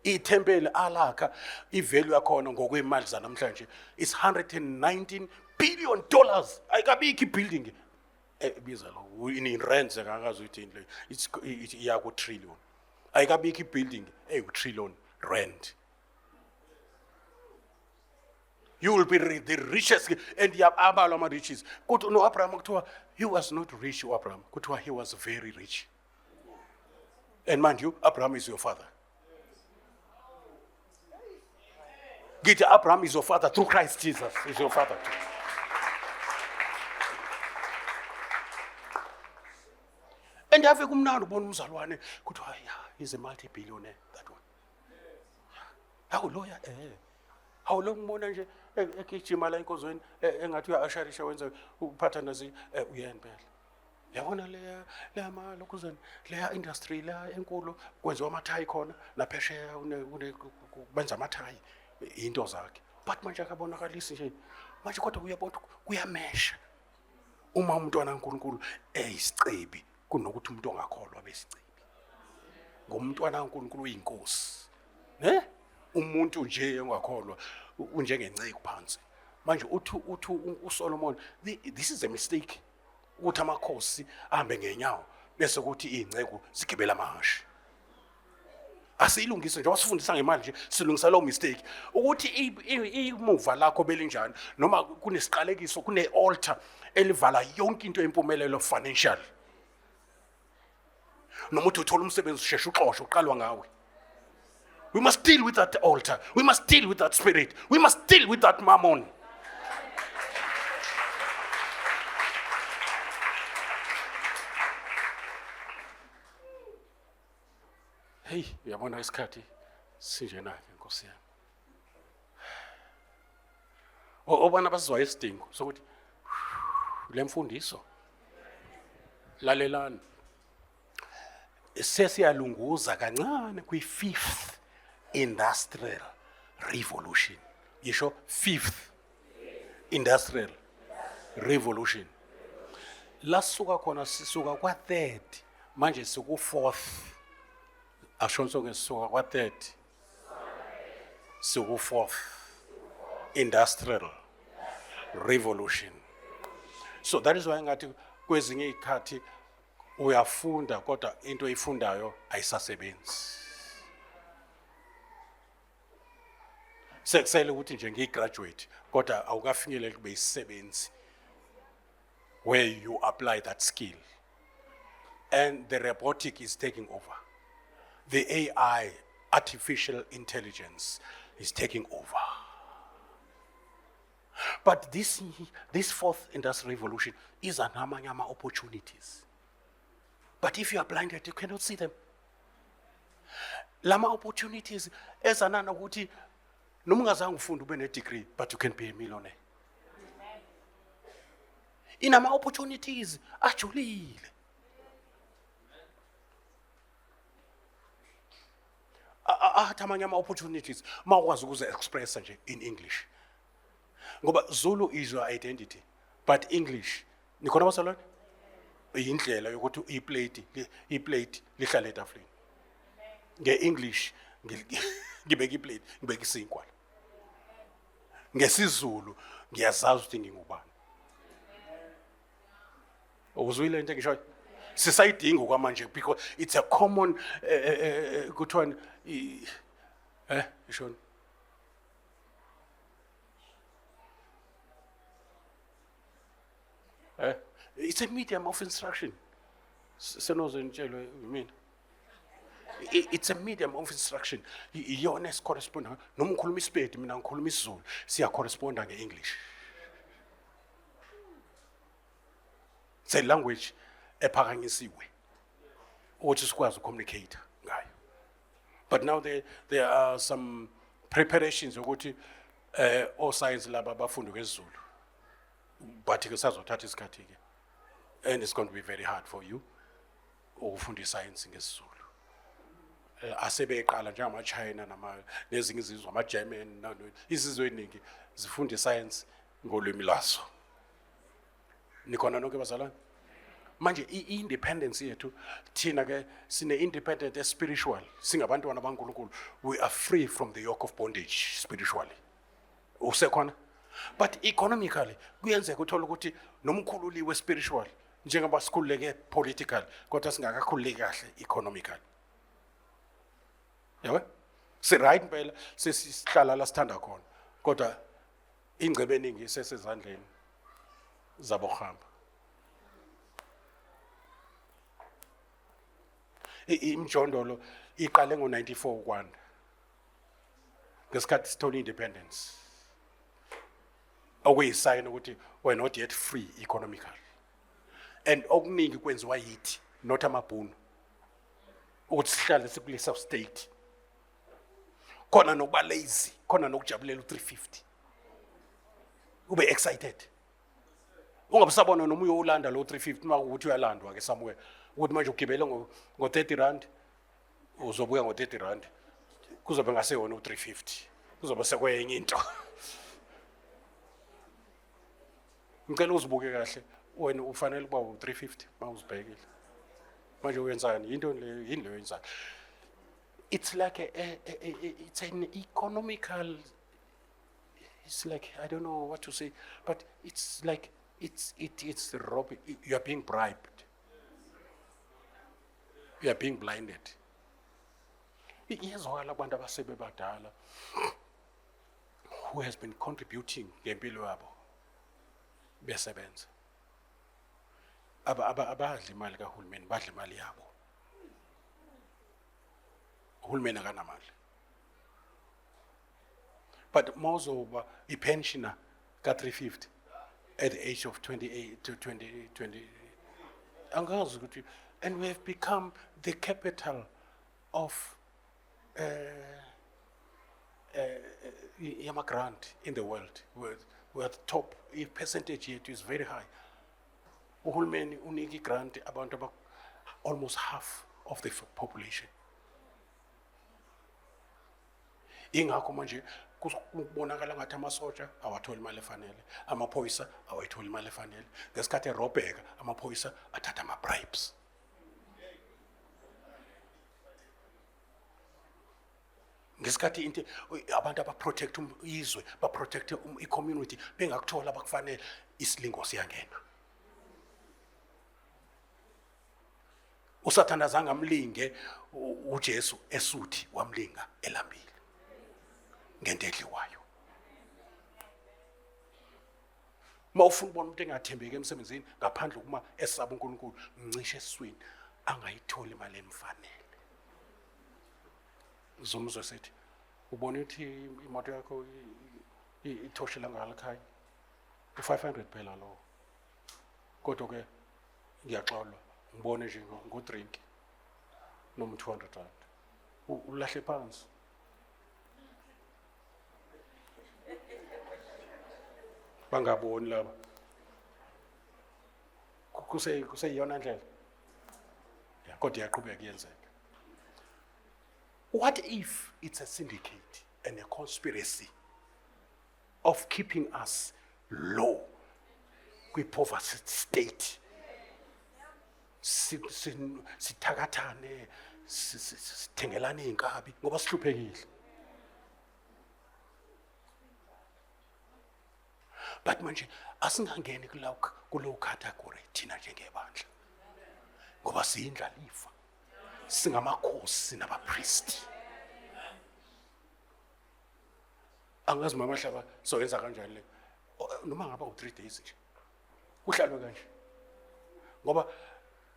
ithempeli alakha ivalue yakhona ngokwemali zanamhlanje is 119 billion dollars. Ayikabikho ibuilding biza lo in rands akakazi ukuthi le it's iya ku trillion. Ayikabikho ibuilding trillion rand. You will be the richest, and abalwa ama riches. Kuthi no Abraham kuthiwa he was not rich, Abraham. Kuthiwa he was very rich. And mind you, Abraham is your father. Get Abraham is your father through Christ Jesus is your father too. And ave kumnandi ubona umzalwane kuthiwa yeah, he's a multi-billionaire, that one. How lawyer how long umbona nje egijima la enkozweni engathi uya-asharisha wenza uphatha nazi uyempela. Yabona leya malokuzana leya industry la enkulu kwenziwa amathayi khona naphesheya benza amathayi into zakhe. But manje akabonakalisi nje manje kodwa uyabona kuyamesha uma umntwana kaNkulunkulu eyisicebi kunokuthi umuntu ongakholwa besicebi. Ngomntwana kaNkulunkulu uyinkosi. Umuntu nje ongakholwa unjengenceke phansi. Manje uthi uSolomon, this is a mistake. Ukuthi amakhosi ahambe ngenyawo bese ukuthi ingceke sigibela amahashi. Asiyilungise nje wasifundisa ngemali nje silungisa lo mistake ukuthi imuva lakho belinjani noma kunesiqalekiso kune-altar elivala yonke into empumelelo financial. Noma uthi uthola umsebenzi usheshe uxoxe uqalwa ngawe. We must deal with that altar. We must deal with that spirit. We must deal with that mammon. Hey, uyabona isikhathi sinjena ke Nkosi yami. Obana basizwa isidingo sokuthi lemfundiso lalelani. Sesiyalunguza kancane kwi-5th industrial revolution. Yisho 5th industrial revolution. Lasuka khona sisuka kwa-3rd manje siku-4th. Ashonso ngesuka kwa-3rd siku-4th industrial revolution. So that is why ngathi kwezinye ikhathi uyafunda kodwa into oyifundayo ayisasebenzi. Sekusele ukuthi nje ngigraduate kodwa awukafinyeleli kube isisebenzi where you apply that skill. And the robotic is taking over. The AI, artificial intelligence, is taking over. But this 4th industrial revolution is an amanyama opportunities. But if you are blinded, you cannot see them. Lama opportunities ezanana ukuthi noma ungazange ufunde ube ne-degree, but you can be a millionaire. Inama opportunities ajulile. Amanye ama-opportunities mawukwazi ukuze expressa nje in English. Ngoba Zulu is your identity, but English nikhona basalwane indlela yokuthi iplate lihlale etafuleni. Nge-English ngibeka iplate ngibeka isinkwa. NgesiZulu ngiyazazi ukuthi ngingubani. Uzwile into engisho sisayidinga kwamanje because it's a common kuthiwa ishoni it's a medium of instruction. Senozentshelo mina. It's a medium of instruction. Iyona esicorresponda noma ngikhuluma iSpedi mina ngikhuluma isiZulu siya corresponda ngeEnglish. It's a language ephakanyisiwe ukuthi sikwazi ucommunicate ngayo. But now there are some preparations ukuthi all science laba bafunde ngesiZulu. But ke sazothatha isikhathi ke. And it's going to be very hard for you ukufunda science ngesiZulu. Asebeqala njengama China nezinye izizwe ama German izizwe eziningi zifunda science ngolwimi lwaso. Nikhona nonke bazalwane? Manje i-independence yethu thina ke sine independent spiritual singabantwana baNkulunkulu, we are free from the yoke of bondage spiritually. Usekhona? But economically kuyenzeka uthola ukuthi nomkhululiwe spiritual njengoba sikhululeke political kodwa singakakhululeki kahle economically. Yabo? Si right impela sesihlala la sithanda khona kodwa ingcebe eningi sesezandleni zabo khamba. Imjondolo iqale ngo-94 ukwanda ngesikhathi sithola independence, okuyisayini ukuthi we're not yet free economically, and okuningi kwenziwa yithi not amabhunu ukuthi sihlale sikulesa state, khona nokuba lazy, khona nokujabulela u350 ube excited ungabusabona noma uyolanda lo 350 makuthi uyalandwa ke somewhere ukuthi manje ugibele ngo30 rand uzobuya ngo30 rand kuzobe ngaseyona u350 kuzobe sekwenye into. Ngicela uzibuke kahle wena ufanele kuba u350 mawuzibhekile manje uyenzani into le yini leyo yenzayo. It's like it's an economical, it's like, I don't know what to say, but it's like it's robbing. You are being bribed. You are being blinded. Iyezwakala abantu abasebebadala who has been contributing ngempilo yabo besebenza. Abadla imali kahulumeni, badla imali yabo. Uhulumeni akanamali. But mawuzoba ipensioner ka350 at the age of 28 to 20, angazi ukuthi, and we have become the capital of grant in the world. We're at the top. The percentage yet is very high. Uhulumeni uniki grant about almost half of the population. Ingakho manje kubonakala ngathi amasotsha awatholi imali efanele, amaphoyisa awayitholi imali efanele. Ngesikhathi erobheka amaphoyisa athatha ama-bribes. Ngesikhathi into abantu abaprotect izwe, baprotect i-community bengakuthola abakufanele, isilingo siyangena. uSathane azange amlinge uJesu esuthi, wamlinga elambile ngento edliwayo. Mawufuna ubona umuntu engathembeki emsebenzini ngaphandle kuma esaba uNkulunkulu, mncishe esiswini angayitholi imali emfanele. Zomuzwe sethi ubona ukuthi imoto yakho ithoshela ngalakhaya u500 phela lo, kodwa ke ngiyaxolwa ngibone nje ngo-drink noma 200 rand ulahle phansi. Bangaboni laba kuseyiyona ndlela kodwa iyaqhubeka iyenzeka. What if it's a syndicate and a conspiracy of keeping us low kwi-poverty state? Sithakathane, sithengelane iy'nkabi ngoba sihluphekile. But manje asingangeni kulow category thina njengebandla ngoba siyindlalifa, singamakhosi nabapriest. Angazi mama Hlaba soyenza kanjani le noma ngaba u3 days nje uhlalwe kanje ngoba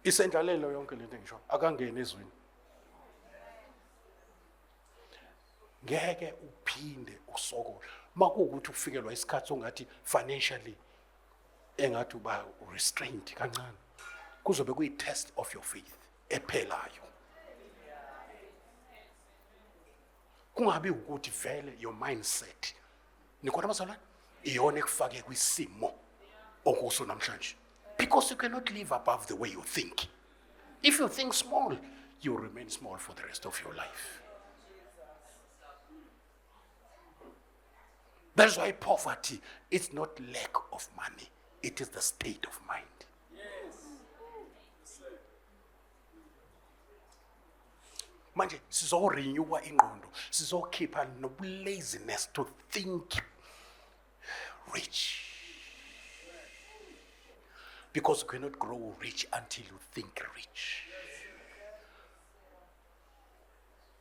isendlalelo yonke lento ngisho akangena ezweni. Ngeke uphinde usokole makuwukuthi ufikelwa isikhathi ongathi financially engathi uba restrained kancane, kuzobe kuyi-test of your faith ephelayo. Kungabi ukuthi vele your mindset nikhona bazalwane iyona ekufake kwisimo okuso namhlanje, because you cannot live above the way you think. If you think small, you remain small for the rest of your life. That's why poverty is not lack of money, it is the state of mind. Manje sizorenewa ingqondo, sizokhipha laziness to think rich. Because you cannot grow rich until you think rich.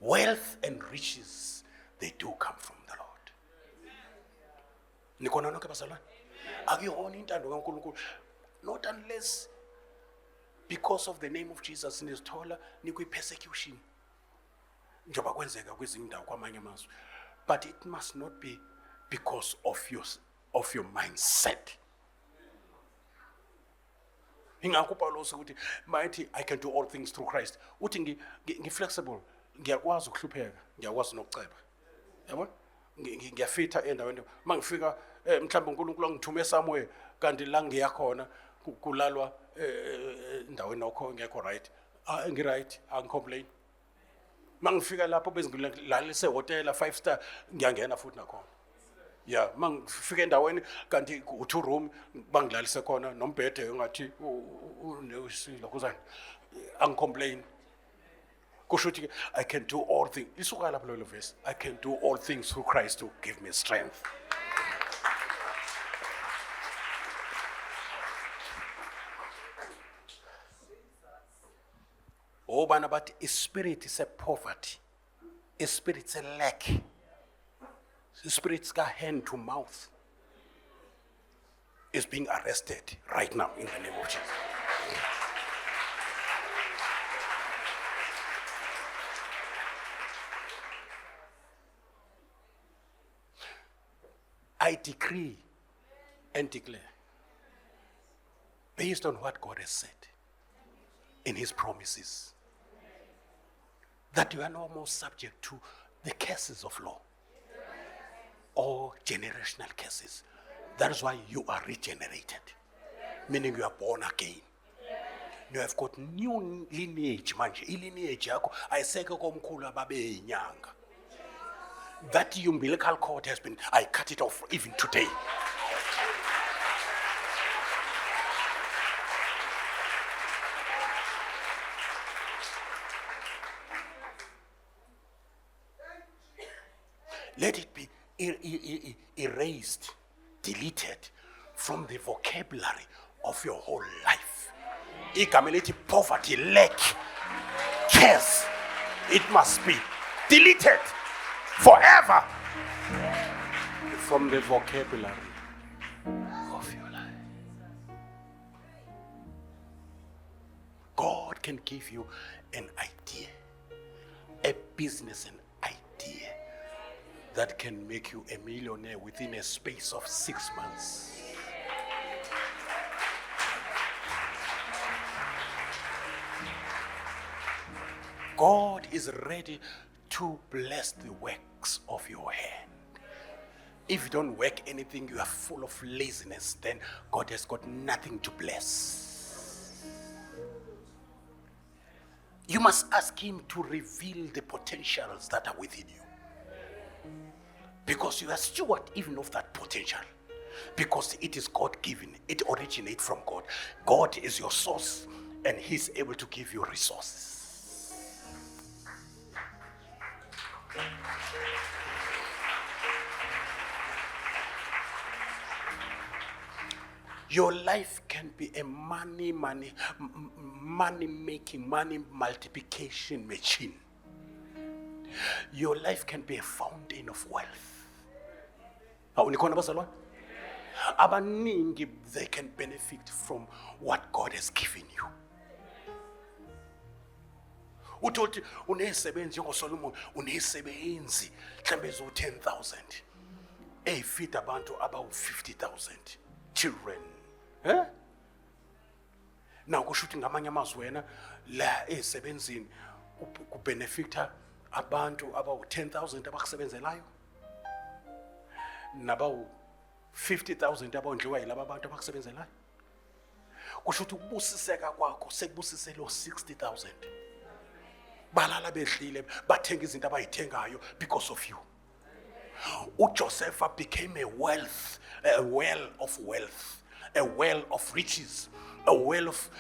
Wealth and riches, they do come from the Lord. Nikona nonke bazalwane? Akuyona intando kaNkulunkulu. Not unless because of the name of Jesus nizithola nikwi-persecution. Njoba kwenzeka kwezinye indawo kwamanye amazwe. But it must not be because of your mindset. Ingakho uPaulos ukuthi mighty I can do all things through Christ. Uthi ngi-flexible, ngiyakwazi ukuhlupheka, ngiyakwazi nokuceba. Yabona? Ngiyafitha endaweni. Mangifika mhlawumbe uNkulunkulu angithume somewhere kanti la ngiya khona kulalwa endaweni nokho ngekho right. Ngi-right, angicomplain. Mangifika lapho bengilalise hotel 5-star ngiyangena futhi nakhona. Yeah, mangifika endaweni kanti u2 room bangilalise khona nombhede ungathi unesilo kuzani. Angicomplain. Kusho ukuthi I can do all things. Isuka lapho lo verse. I can do all things through Christ who give me strength. Oh, bana, but a spirit is a poverty. A spirit is a lack. The spirit's got hand to mouth. Is being arrested right now in the name of Jesus. I decree and declare, based on what God has said in his promises, that you are no more subject to the curses of law or generational curses. That is why you are regenerated, meaning you are born again. You have got new lineage manje. Lineage yakho ayiseke komkhulu ababe inyanga. That umbilical cord has been, I cut it off even today. Let it be erased, deleted from the vocabulary of your whole life. Igama elithi poverty, lack, curse, it must be deleted forever from the vocabulary of your life. God can give you an idea, a business, an idea that can make you a millionaire within a space of 6 months. God is ready to bless the works of your hand. If you don't work anything, you are full of laziness, then God has got nothing to bless. You must ask him to reveal the potentials that are within you. Because you are steward even of that potential. Because it is God-given. It originates from God. God is your source and he's able to give you resources. Your life can be a money making, money multiplication machine. Your life can be a fountain of wealth. Abaningi, they can benefit from what God has given you. Uthoti unesebenzi ngoSolomon, unesebenzi mhlambe zo 10,000. Feed abantu about 50,000 children. Now kusho ukuthi ngamanye amazwi wena la esebenzini kubenefita abantu about 10,000 abakusebenzelayo. Nabawu 50,000 abondliwa yilabo abantu abakusebenzelayo. Kusho ukuthi ukubusiseka kwakho sekubusiselo 60,000. Balala bedlile bathenga izinto abayithengayo because of you. Joseph became a well of wealth, a well of riches a wealth,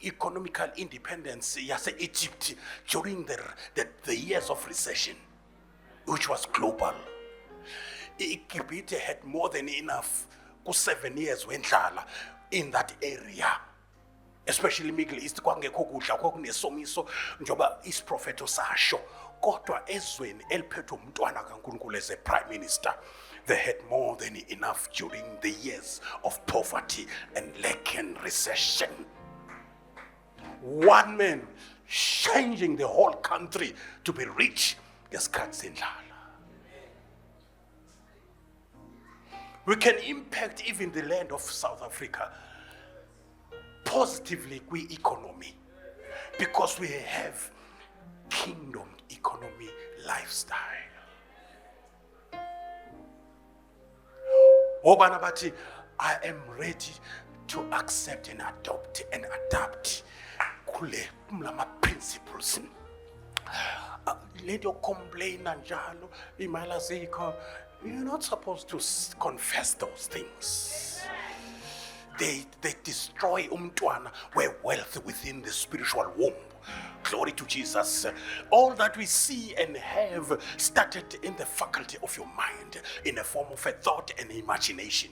economical independence yase Egypt during the years of recession, which was global. Egypt had more than enough ku 7 years wendlala in that area, especially Middle East. Kwangekho kudla, kwakunesomiso njoba isiprofeto sasho. Kodwa ezweni eliphethe umntwana kaNkulunkulu as a prime minister, they had more than enough during the years of poverty and lack and recession. One man changing the whole country to be rich ngesikhathi sendlala. We can impact even the land of South Africa positively with economy, because we have kingdom economy lifestyle. Obana bathi, I am ready to accept and adopt and adapt kule mlama principles. Let your complain njalo imali zikho. You're not supposed to confess those things. They destroy umntwana where wealth within the spiritual womb. Glory to Jesus. All that we see and have started in the faculty of your mind, in a form of a thought and imagination.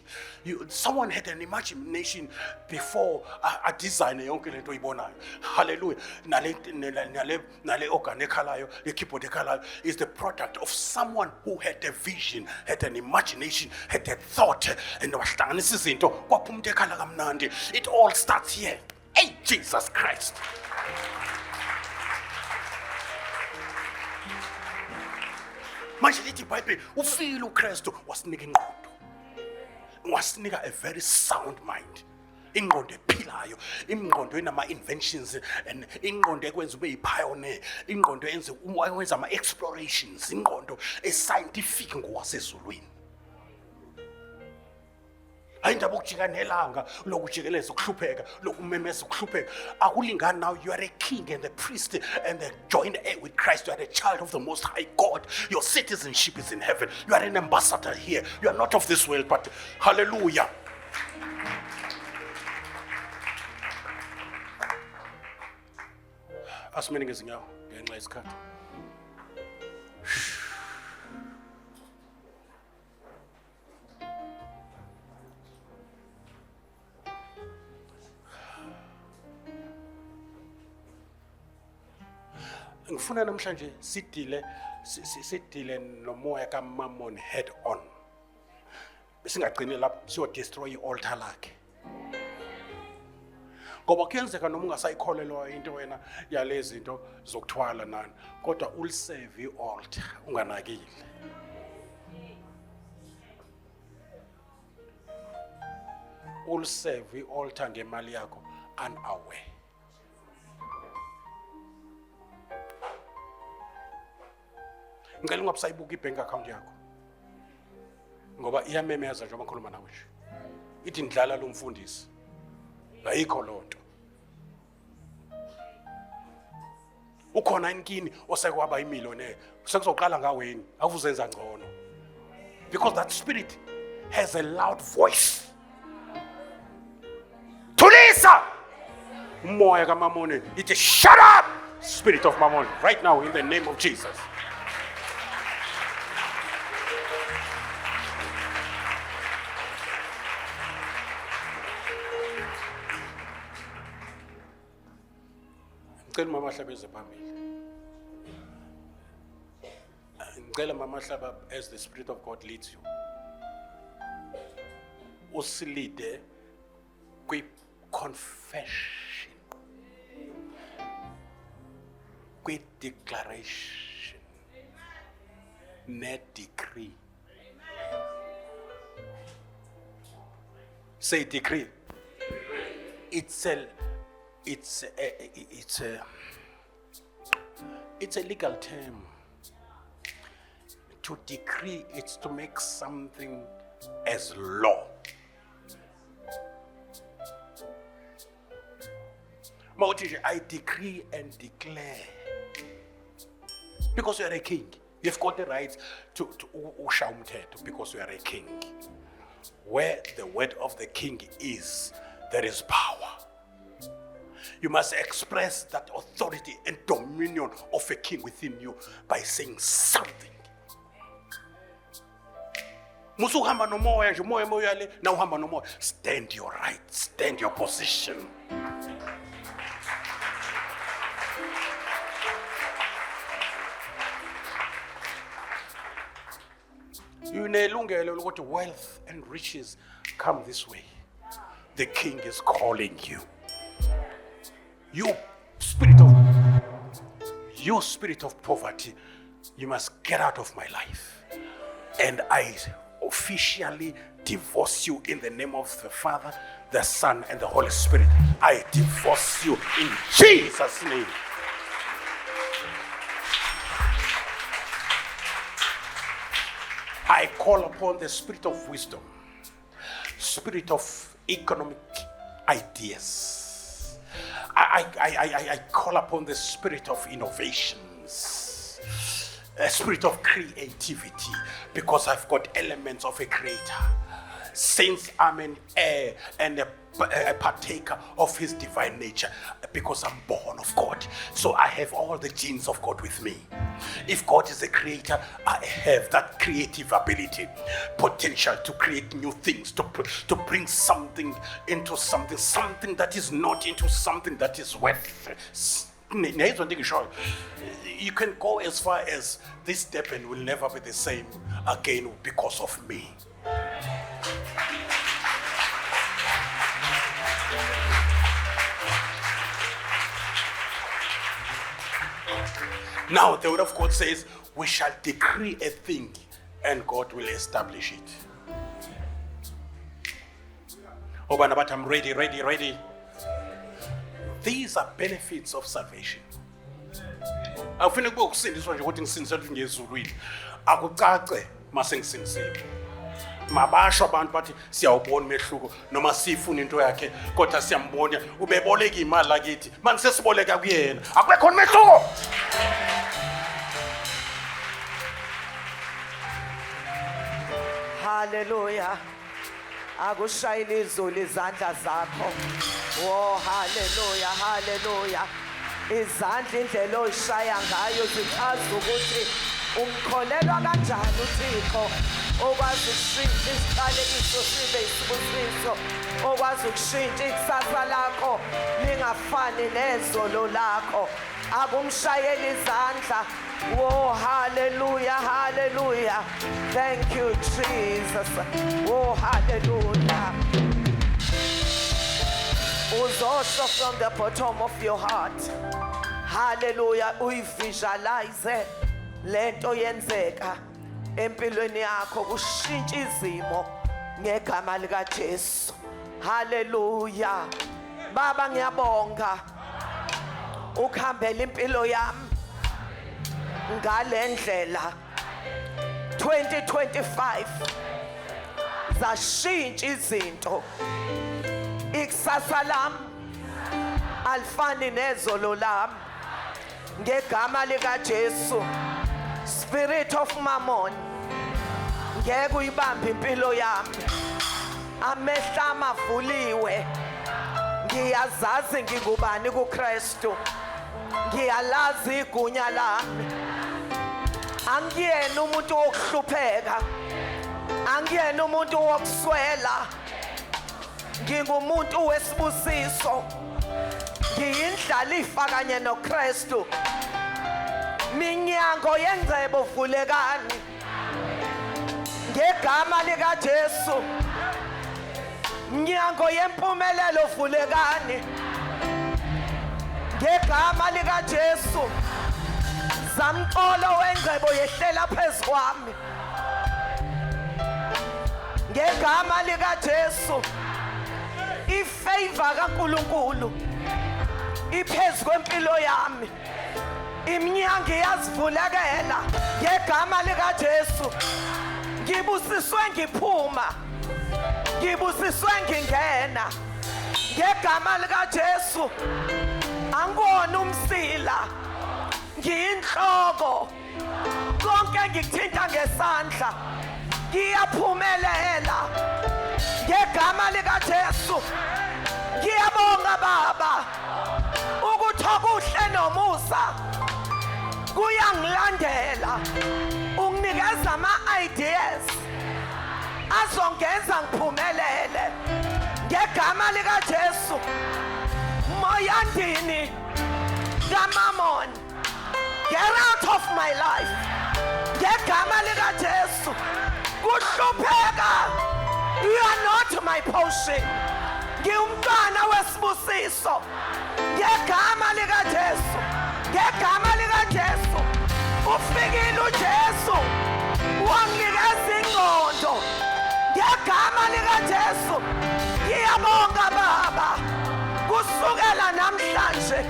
Someone had an imagination before a design yonke lento ibonayo. Hallelujah. Nale organ ekhalayo, le keyboard ekhalayo is the product of someone who had a vision, had an imagination, had a thought, and wahlanganisa izinto kwaphuma into ekhala kamnandi. It all starts here. Hey, Jesus Christ. Manje lithi iBhayibheli ufile uKristu wasinika ingqondo. Wasinika a very sound mind. Ingqondo ephilayo, ingqondo enama inventions and ingqondo ekwenza ube yipioneer, ingqondo enza ama explorations, ingqondo escientific ngowasezulwini. Ayindaba ukujika nelanga lokujikeleza ukuhlupheka lokumemeza ukuhlupheka akulingani. Now you are a king and a priest and a joint heir with Christ. You are a child of the Most High God. Your citizenship is in heaven. You are an ambassador here. You are not of this world, but hallelujah. Asimene ngezinyawo ngenxa yesikhathi. Ngifuna namhlanje sidile nomoya kaMammon head on. Singagcini lapho siyo destroy i-altar lakhe. Ngoba kuyenzeka noma ungasayikholelwa into wena yalezi zinto zokuthwala nani, kodwa ulisave i-altar unganakile. Ulisave i-altar ngemali yakho unaware. Ngicela ungabusayibuka ibank account yakho, ngoba iyamemeza njengoba ngikhuluma nawe nje. Ithi ndlala lo mfundisi, ayikho lonto. Ukhona inkini osekwaba imillionaire, sekuzoqala ngaweni, akuzenza ngcono. Because that spirit has a loud voice. Tulisa! Umoya kaMammon, it is shut up, spirit of Mammon, right now in the name of Jesus. Ngicela mama hlabeze phambili. Ngicela mama hlaba as the Spirit of God leads you. Usilide kwi-confession, kwi-declaration, ne-decree. Say decree. It's a legal term. To decree, it's to make something as law. I decree and declare. Because you are a king. You've got the right to usha umthetho because you are a king. Where the word of the king is, there is power. You must express that authority and dominion of a king within you by saying something. Musuhamba no moya nje moya le na uhamba no moya. Stand your right, stand your position. Unelungelo lokuthi wealth and riches come this way. The king is calling you. You spirit of poverty, you must get out of my life. And I officially divorce you in the name of the Father, the Son, and the Holy Spirit. I divorce you in Jesus' name. I call upon the spirit of wisdom, spirit of economic ideas. I call upon the spirit of innovations, a spirit of creativity, because I've got elements of a creator. Since I'm an heir and a partaker of his divine nature, because I'm born of God. So I have all the genes of God with me. If God is a creator, I have that creative ability, potential to create new things, to bring something into something that is not into something that is worth. You can go as far as this Durban will never be the same again because of me. Now the word of God says, we shall decree a thing and God will establish it. Oh, but I'm ready. These are benefits of salvation. Awufuna ukukusindiswa nje ukuthi ngisindiswe ngezulwini. Akucace masengisindisiwe. Mabasho abantu bathi siyawubona umehluko noma sifuna into yakhe kodwa siyambona ubeboleka imali lakithi manje sesiboleka kuyena akekho umehluko. Hallelujah. Akushayile izulu izandla zakho. Oh hallelujah, hallelujah. Izandla indlela oyishaya ngayo zichaza ukuthi umkholelwa kanjani uThixo. Okwazi ukushintsha isiqalekiso sibe isibusiso, okwazi ukushintsha ikusasa lakho lingafani nezolo lakho. Akumshayela izandla. Oh hallelujah, hallelujah. Thank you Jesus. Oh hallelujah. Uzosho from the bottom of your heart. Hallelujah. Uyivisualize lento yenzeka empilweni yakho, kushintsha izimo ngegama lika Jesu. Hallelujah. Baba ngiyabonga ukhambela impilo yami ngale ndlela. 2025 zashintsha izinto. Ikusasa lami alifani nezolo lami ngegama lika Jesu. Spirit of mammon ngeke uyibambe impilo yami. Amehla amavuliwe. Ngiyazazi ngikubani kuKristu. Ngiyalazi igunya lami. Angiyena umuntu wokuhlupheka. Angiyena umuntu wokuswela. Ngingumuntu wesibusiso. Ngiyindlalifa kanye noKristu. Minyango yengcebo vulekani ngegama lika Jesu. Minyango yempumelelo vulekani ngegama lika Jesu. Zamxolo wengcebo yehlela phezukwami ngegama lika Jesu. Ifavor kaNkulunkulu iphezu kwempilo yami. Iminyango iyazivulekela ngegama lika Jesu. Ngibusiswe ngiphuma, ngibusiswe ngingena ngegama lika Jesu. Angibona umsila, ngiyinhloko. Konke ngikuthinta ngesandla ngiyaphumelela ngegama lika Jesu. ngiyabonga baba ukuthi okuhle nomusa kuyangilandela unginikeza ama-ideas azongenza ngiphumelele ngegama likaJesu. Moyandini kaMamon, get out of my life ngegama likaJesu. Kuhlupheka, you are not my portion. Ngiwumntwana wesibusiso ngegama likaJesu, ngegama likaJesu. Ufikile uJesu wanginikeza ingqondo ngegama likaJesu. Ngiyabonga baba, kusukela namhlanje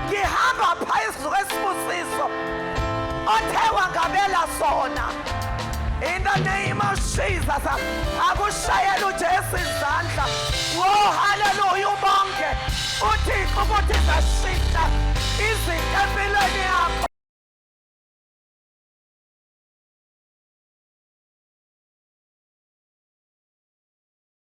ngihamba phezulu kwesibusiso othe wangabela sona. In the name of Jesus, akushayela uJesu izandla. Oh hallelujah, ubonke uThixo ukuthi zashintsha izinto empilweni yakho.